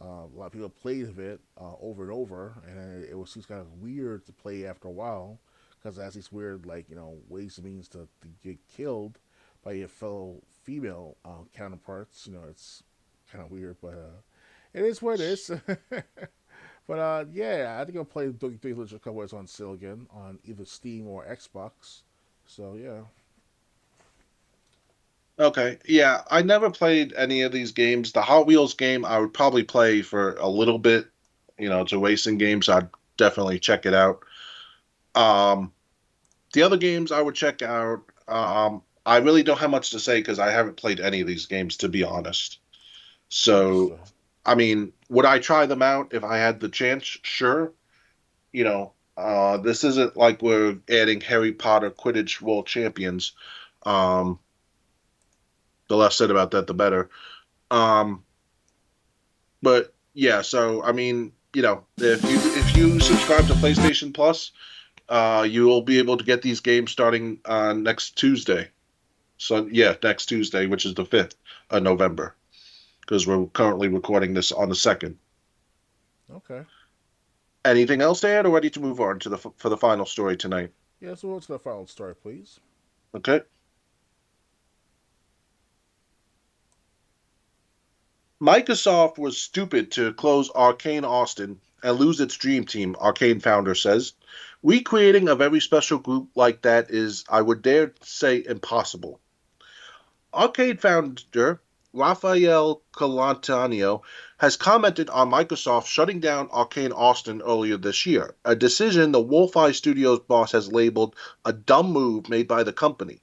A lot of people played it over and over, and it was seems kind of weird to play after a while because it has these weird ways and means to get killed by your fellow female counterparts. It's kind of weird, but it is what it is. But yeah, I think I'll play Doki Doki Literature Club when it's on sale again on either Steam or Xbox. So yeah. Okay, yeah, I never played any of these games. The Hot Wheels game I would probably play for a little bit. It's a racing game, so I'd definitely check it out. Um, the other games I would check out, I really don't have much to say because I haven't played any of these games, to be honest. So, Understood. I mean, would I try them out if I had the chance? Sure. This isn't like we're adding Harry Potter Quidditch World Champions. Um, the less said about that, the better. Um, but yeah, so I mean, if you subscribe to PlayStation Plus, you will be able to get these games starting next Tuesday. So yeah, next Tuesday, which is the 5th of November, because we're currently recording this on the 2nd. Okay. Anything else to add, or ready to move on to for the final story tonight? Yeah. So what's the final story, please? Okay. Microsoft was stupid to close Arcane Austin and lose its dream team, Arcane founder says. Recreating a very special group like that is, I would dare say, impossible. Arcade founder Rafael Colantonio has commented on Microsoft shutting down Arcane Austin earlier this year, a decision the Wolfeye Studios boss has labeled a dumb move made by the company.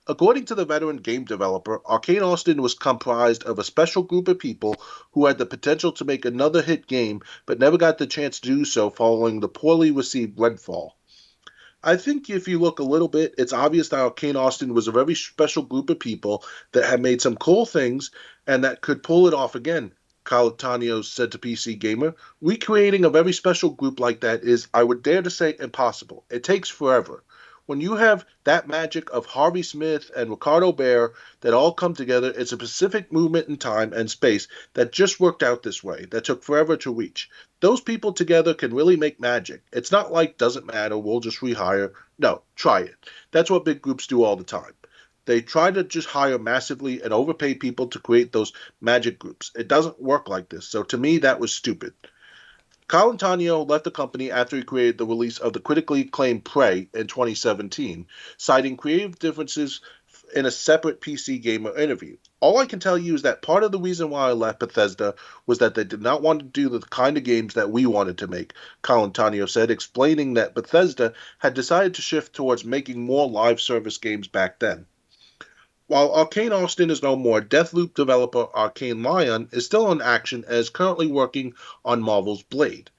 According to the veteran game developer, Arcane Austin was comprised of a special group of people who had the potential to make another hit game but never got the chance to do so following the poorly received Redfall. I think if you look a little bit, it's obvious that Kane Austin was a very special group of people that had made some cool things and that could pull it off again. Calatanio said to PC Gamer. Recreating a very special group like that is, I would dare to say, impossible. It takes forever. When you have that magic of Harvey Smith and Ricardo Bear that all come together, it's a specific movement in time and space that just worked out this way, that took forever to reach. Those people together can really make magic. It's not like, doesn't matter, we'll just rehire. No, try it. That's what big groups do all the time. They try to just hire massively and overpay people to create those magic groups. It doesn't work like this. So to me, that was stupid. Colantonio left the company after he created the release of the critically acclaimed Prey in 2017, citing creative differences in a separate PC Gamer interview. All I can tell you is that part of the reason why I left Bethesda was that they did not want to do the kind of games that we wanted to make, Colantonio said, explaining that Bethesda had decided to shift towards making more live service games back then. While Arcane Austin is no more, Deathloop developer Arcane Lion is still in action and is currently working on Marvel's Blade.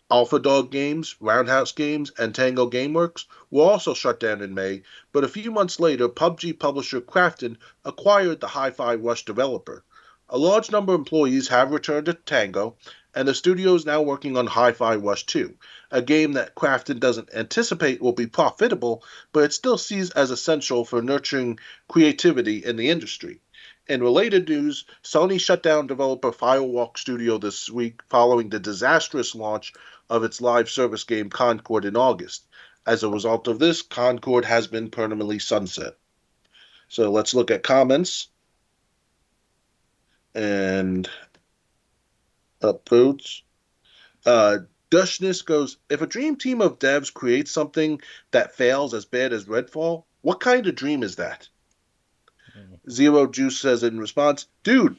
Alpha Dog Games, Roundhouse Games, and Tango Gameworks were also shut down in May, but a few months later, PUBG publisher Krafton acquired the Hi-Fi Rush developer. A large number of employees have returned to Tango, and the studio is now working on Hi-Fi Rush 2, a game that Krafton doesn't anticipate will be profitable, but it still sees as essential for nurturing creativity in the industry. In related news, Sony shut down developer Firewalk Studio this week following the disastrous launch of its live service game Concord in August. As a result of this, Concord has been permanently sunset. So let's look at comments and upvotes. Uh, Dushness goes, if a dream team of devs creates something that fails as bad as Redfall, what kind of dream is that? Zero Juice says in response, dude,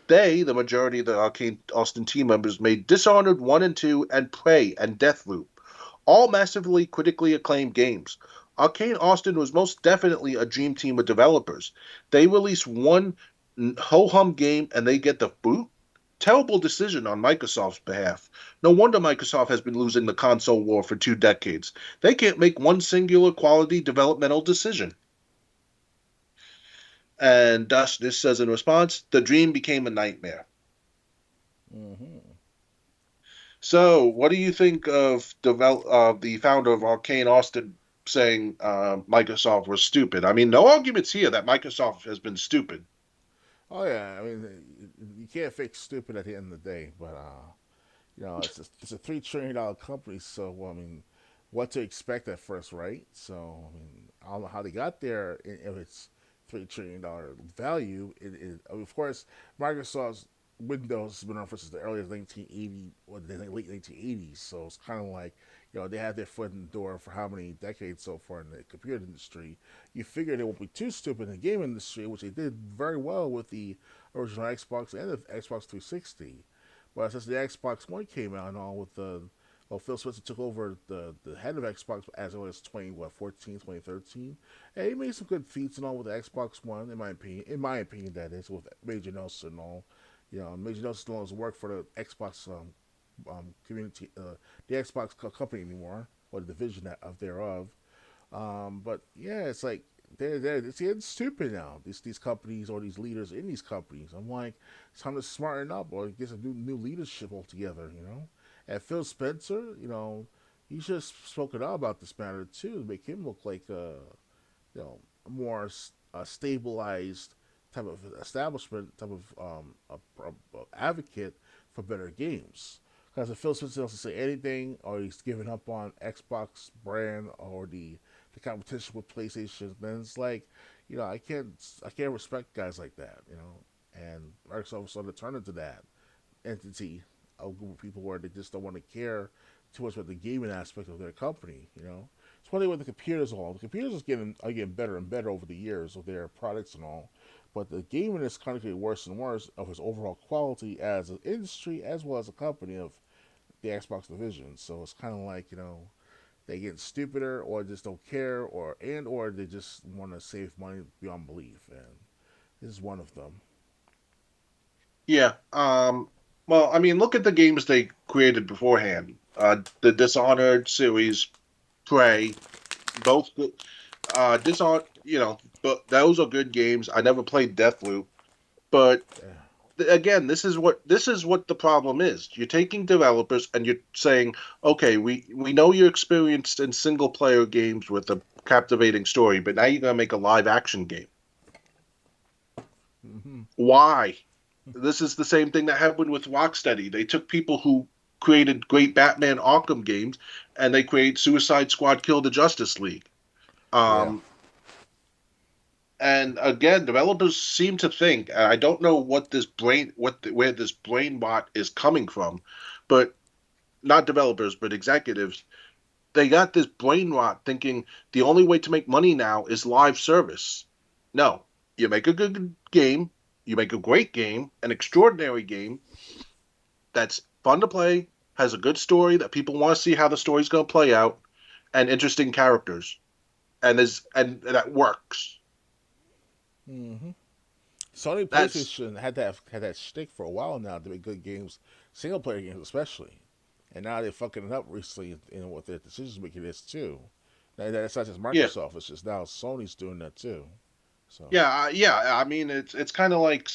they, the majority of the Arcane Austin team members, made Dishonored 1 and 2 and Prey and Deathloop, all massively critically acclaimed games. Arcane Austin was most definitely a dream team of developers. They release one ho-hum game and they get the boot? Terrible decision on Microsoft's behalf. No wonder Microsoft has been losing the console war for 2 decades. They can't make one singular quality developmental decision. And this says in response, the dream became a nightmare. Mm-hmm. So, what do you think of the founder of Arcane Austin saying Microsoft was stupid? I mean, no arguments here that Microsoft has been stupid. Oh yeah, I mean, you can't fix stupid at the end of the day, but it's a $3 trillion company, so I mean, what to expect at first, right? So I mean, I don't know how they got there if it's $3 trillion value. Of course, Microsoft's Windows has been around since the early 1980 or the late 1980s, so it's kind of like they had their foot in the door for how many decades so far in the computer industry. You figure they won't be too stupid in the game industry, which they did very well with the original Xbox and the Xbox 360. But since the Xbox One came out and all with Phil Spencer took over the head of Xbox as early as 2013, and he made some good feats and all with the Xbox One, in my opinion. In my opinion, that is with Major Nelson and all. Major Nelson doesn't work for the Xbox community, the Xbox company anymore, or the division of thereof. But yeah, it's like it's getting stupid now. These companies or these leaders in these companies. I'm like, it's time to smarten up or get some new leadership altogether. And Phil Spencer, he should have spoken out about this matter too to make him look like a more stabilized type of establishment, type of advocate for better games. Because if Phil Spencer doesn't say anything, or he's giving up on Xbox brand or the competition with PlayStation, then it's like, I can't respect guys like that, And Microsoft started to turn into that entity, a group of people where they just don't want to care too much about the gaming aspect of their company. It's funny with the computers all. The computers are getting better and better over the years with their products and all. But the gaming is kind of getting worse and worse of its overall quality as an industry as well as a company of the Xbox division. So it's kind of like they get stupider or just don't care or they just want to save money beyond belief. And this is one of them. Yeah. Well, I mean, look at the games they created beforehand. The Dishonored series, Prey, both good. Dishonored, but those are good games. I never played Deathloop, but Yeah. again, this is what the problem is. You're taking developers and you're saying, okay, we know you're experienced in single player games with a captivating story, but now you're gonna make a live action game. Hmm. Why? This is the same thing that happened with Rocksteady. They took people who created great Batman Arkham games and they create Suicide Squad Kill the Justice League. Yeah. Um, and again, developers seem to think, and I don't know where this brain rot is coming from, but not developers, but executives, they got this brain rot thinking the only way to make money now is live service. No, you make a good game, you make a great game, an extraordinary game that's fun to play, has a good story that people want to see how the story's going to play out, and interesting characters, and that works. Hmm. Sony That's PlayStation had that shtick for a while now to make good games, single player games especially, and now they're fucking it up recently. With their decisions making this too. Now, that's not just yeah. Microsoft; it's just now Sony's doing that too. So Yeah. I mean, it's kind of like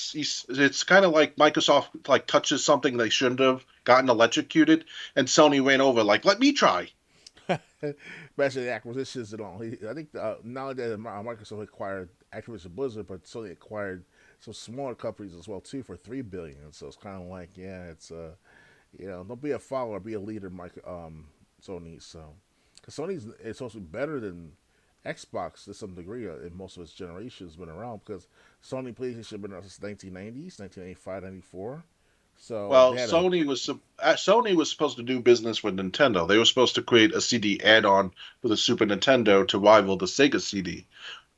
Microsoft like touches something they shouldn't have, gotten electrocuted, and Sony ran over like, let me try. Imagine the acquisitions and all. I think now that Microsoft acquired Activision Blizzard, but Sony acquired some smaller companies as well too for $3 billion. So it's kind of like, yeah, it's don't be a follower, be a leader, Mike. Sony. So because Sony's it's also better than Xbox to some degree in most of its generations been around because Sony PlayStation been around since 1990s, 1985, 94. So Well, they had a Sony was supposed to do business with Nintendo. They were supposed to create a CD add-on for the Super Nintendo to rival the Sega CD.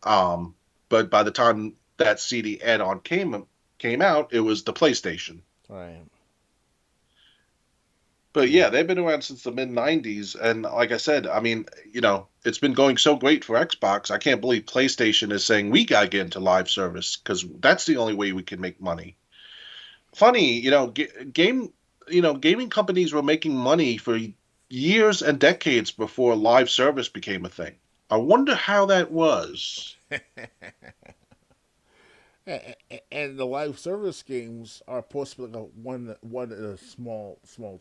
Um, but by the time that CD add-on came out, it was the PlayStation. right. But Yeah. yeah, they've been around since the mid '90s, and like I said, I mean, it's been going so great for Xbox. I can't believe PlayStation is saying we gotta get into live service because that's the only way we can make money. Funny, gaming companies were making money for years and decades before live service became a thing. I wonder how that was. And the live service games are possibly like one in a small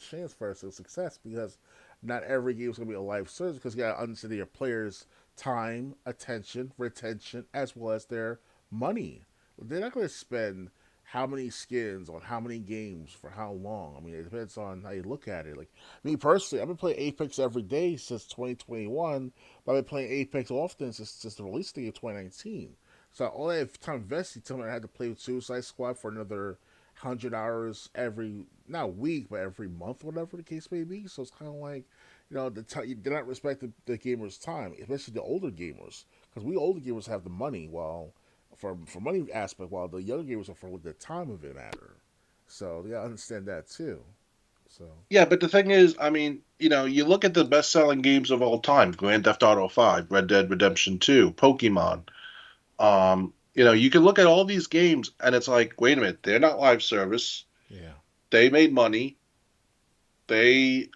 chance for us of success because not every game is going to be a live service because you got to understand your players' time, attention, retention, as well as their money. They're not going to spend how many skins on how many games for how long. I mean, it depends on how you look at it. Like me personally, I've been playing Apex every day since 2021, but I've been playing Apex often since the release date of 2019. So all that time invested, tell me I had to play with Suicide Squad for another 100 hours every not week, but every month, whatever the case may be. So it's kind of like, they're not respecting the gamers' time, especially the older gamers, because we older gamers have the money, while for money aspect, while the younger gamers are for the time of it matter. So they gotta understand that too. So Yeah, but the thing is, I mean, you look at the best-selling games of all time: Grand Theft Auto 5, Red Dead Redemption 2, Pokemon. You can look at all these games and it's like, wait a minute, they're not live service. yeah, They made money. They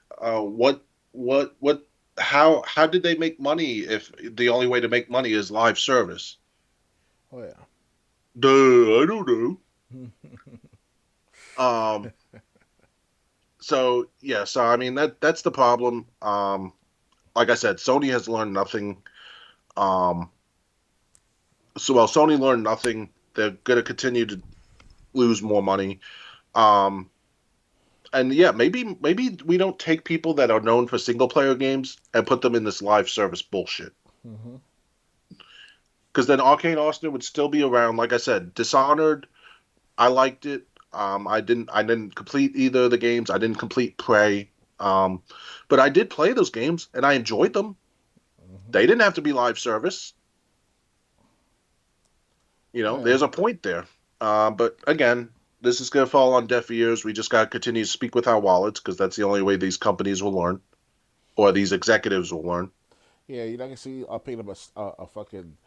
what how did they make money if the only way to make money is live service? oh yeah, Duh, I don't know. Um so I mean that's the problem. Like I said, Sony has learned nothing. Um Sony learned nothing. They're gonna continue to lose more money. Um and yeah, maybe we don't take people that are known for single player games and put them in this live service bullshit. hmm, Because then Arcane Austin would still be around. Like I said, Dishonored, I liked it. I didn't complete either of the games. I didn't complete Prey. But I did play those games and I enjoyed them. hmm, They didn't have to be live service. yeah. There's a point there. But again, this is going to fall on deaf ears. We just got to continue to speak with our wallets because that's the only way these companies will learn or these executives will learn. Yeah, you're not gonna see a pick up a fucking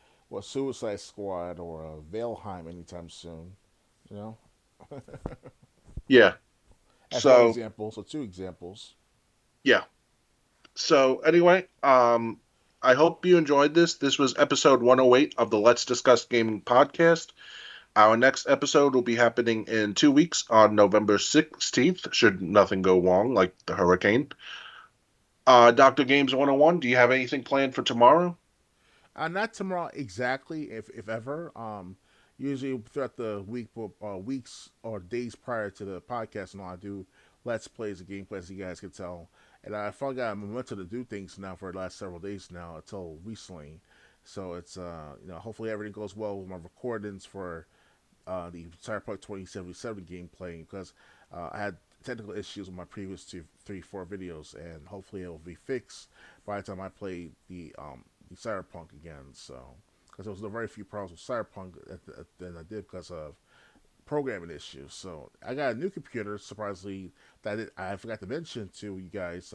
Suicide Squad or a Valheim anytime soon. You know, Yeah. that's one So, example. So two examples. yeah. So anyway, I hope you enjoyed this. This was episode 108 of the Let's Discuss Gaming podcast. Our next episode will be happening in 2 weeks on November 16th, should nothing go wrong, like the hurricane. Dr. Games 101, do you have anything planned for tomorrow? Not tomorrow exactly, if ever. Usually throughout the week, weeks or days prior to the podcast, and all I do let's plays and gameplays, as you guys can tell. And I finally got momentum to do things now for the last several days now, until recently. So it's hopefully everything goes well with my recordings for the Cyberpunk 2077 gameplay, because I had technical issues with my previous two, three, four videos, and hopefully it will be fixed by the time I play the Cyberpunk again. So, because there was very few problems with Cyberpunk than I did because of programming issues. So I got a new computer, surprisingly, that I forgot to mention to you guys.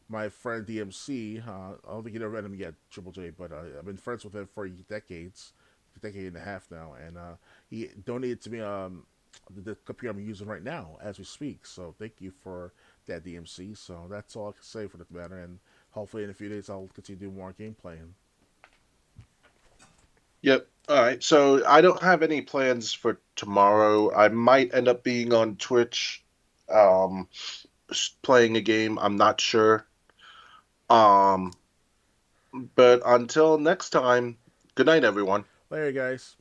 My friend DMC, I don't think you ever met him yet, Triple J, but I've been friends with him for decades, a decade and a half now, and he donated to me the computer I'm using right now as we speak. So thank you for that, DMC. So that's all I can say for the matter, and hopefully in a few days I'll continue to do more gameplay. Yep. All right. So I don't have any plans for tomorrow. I might end up being on Twitch, um, playing a game. I'm not sure. Um, but until next time, good night, everyone. Later, guys.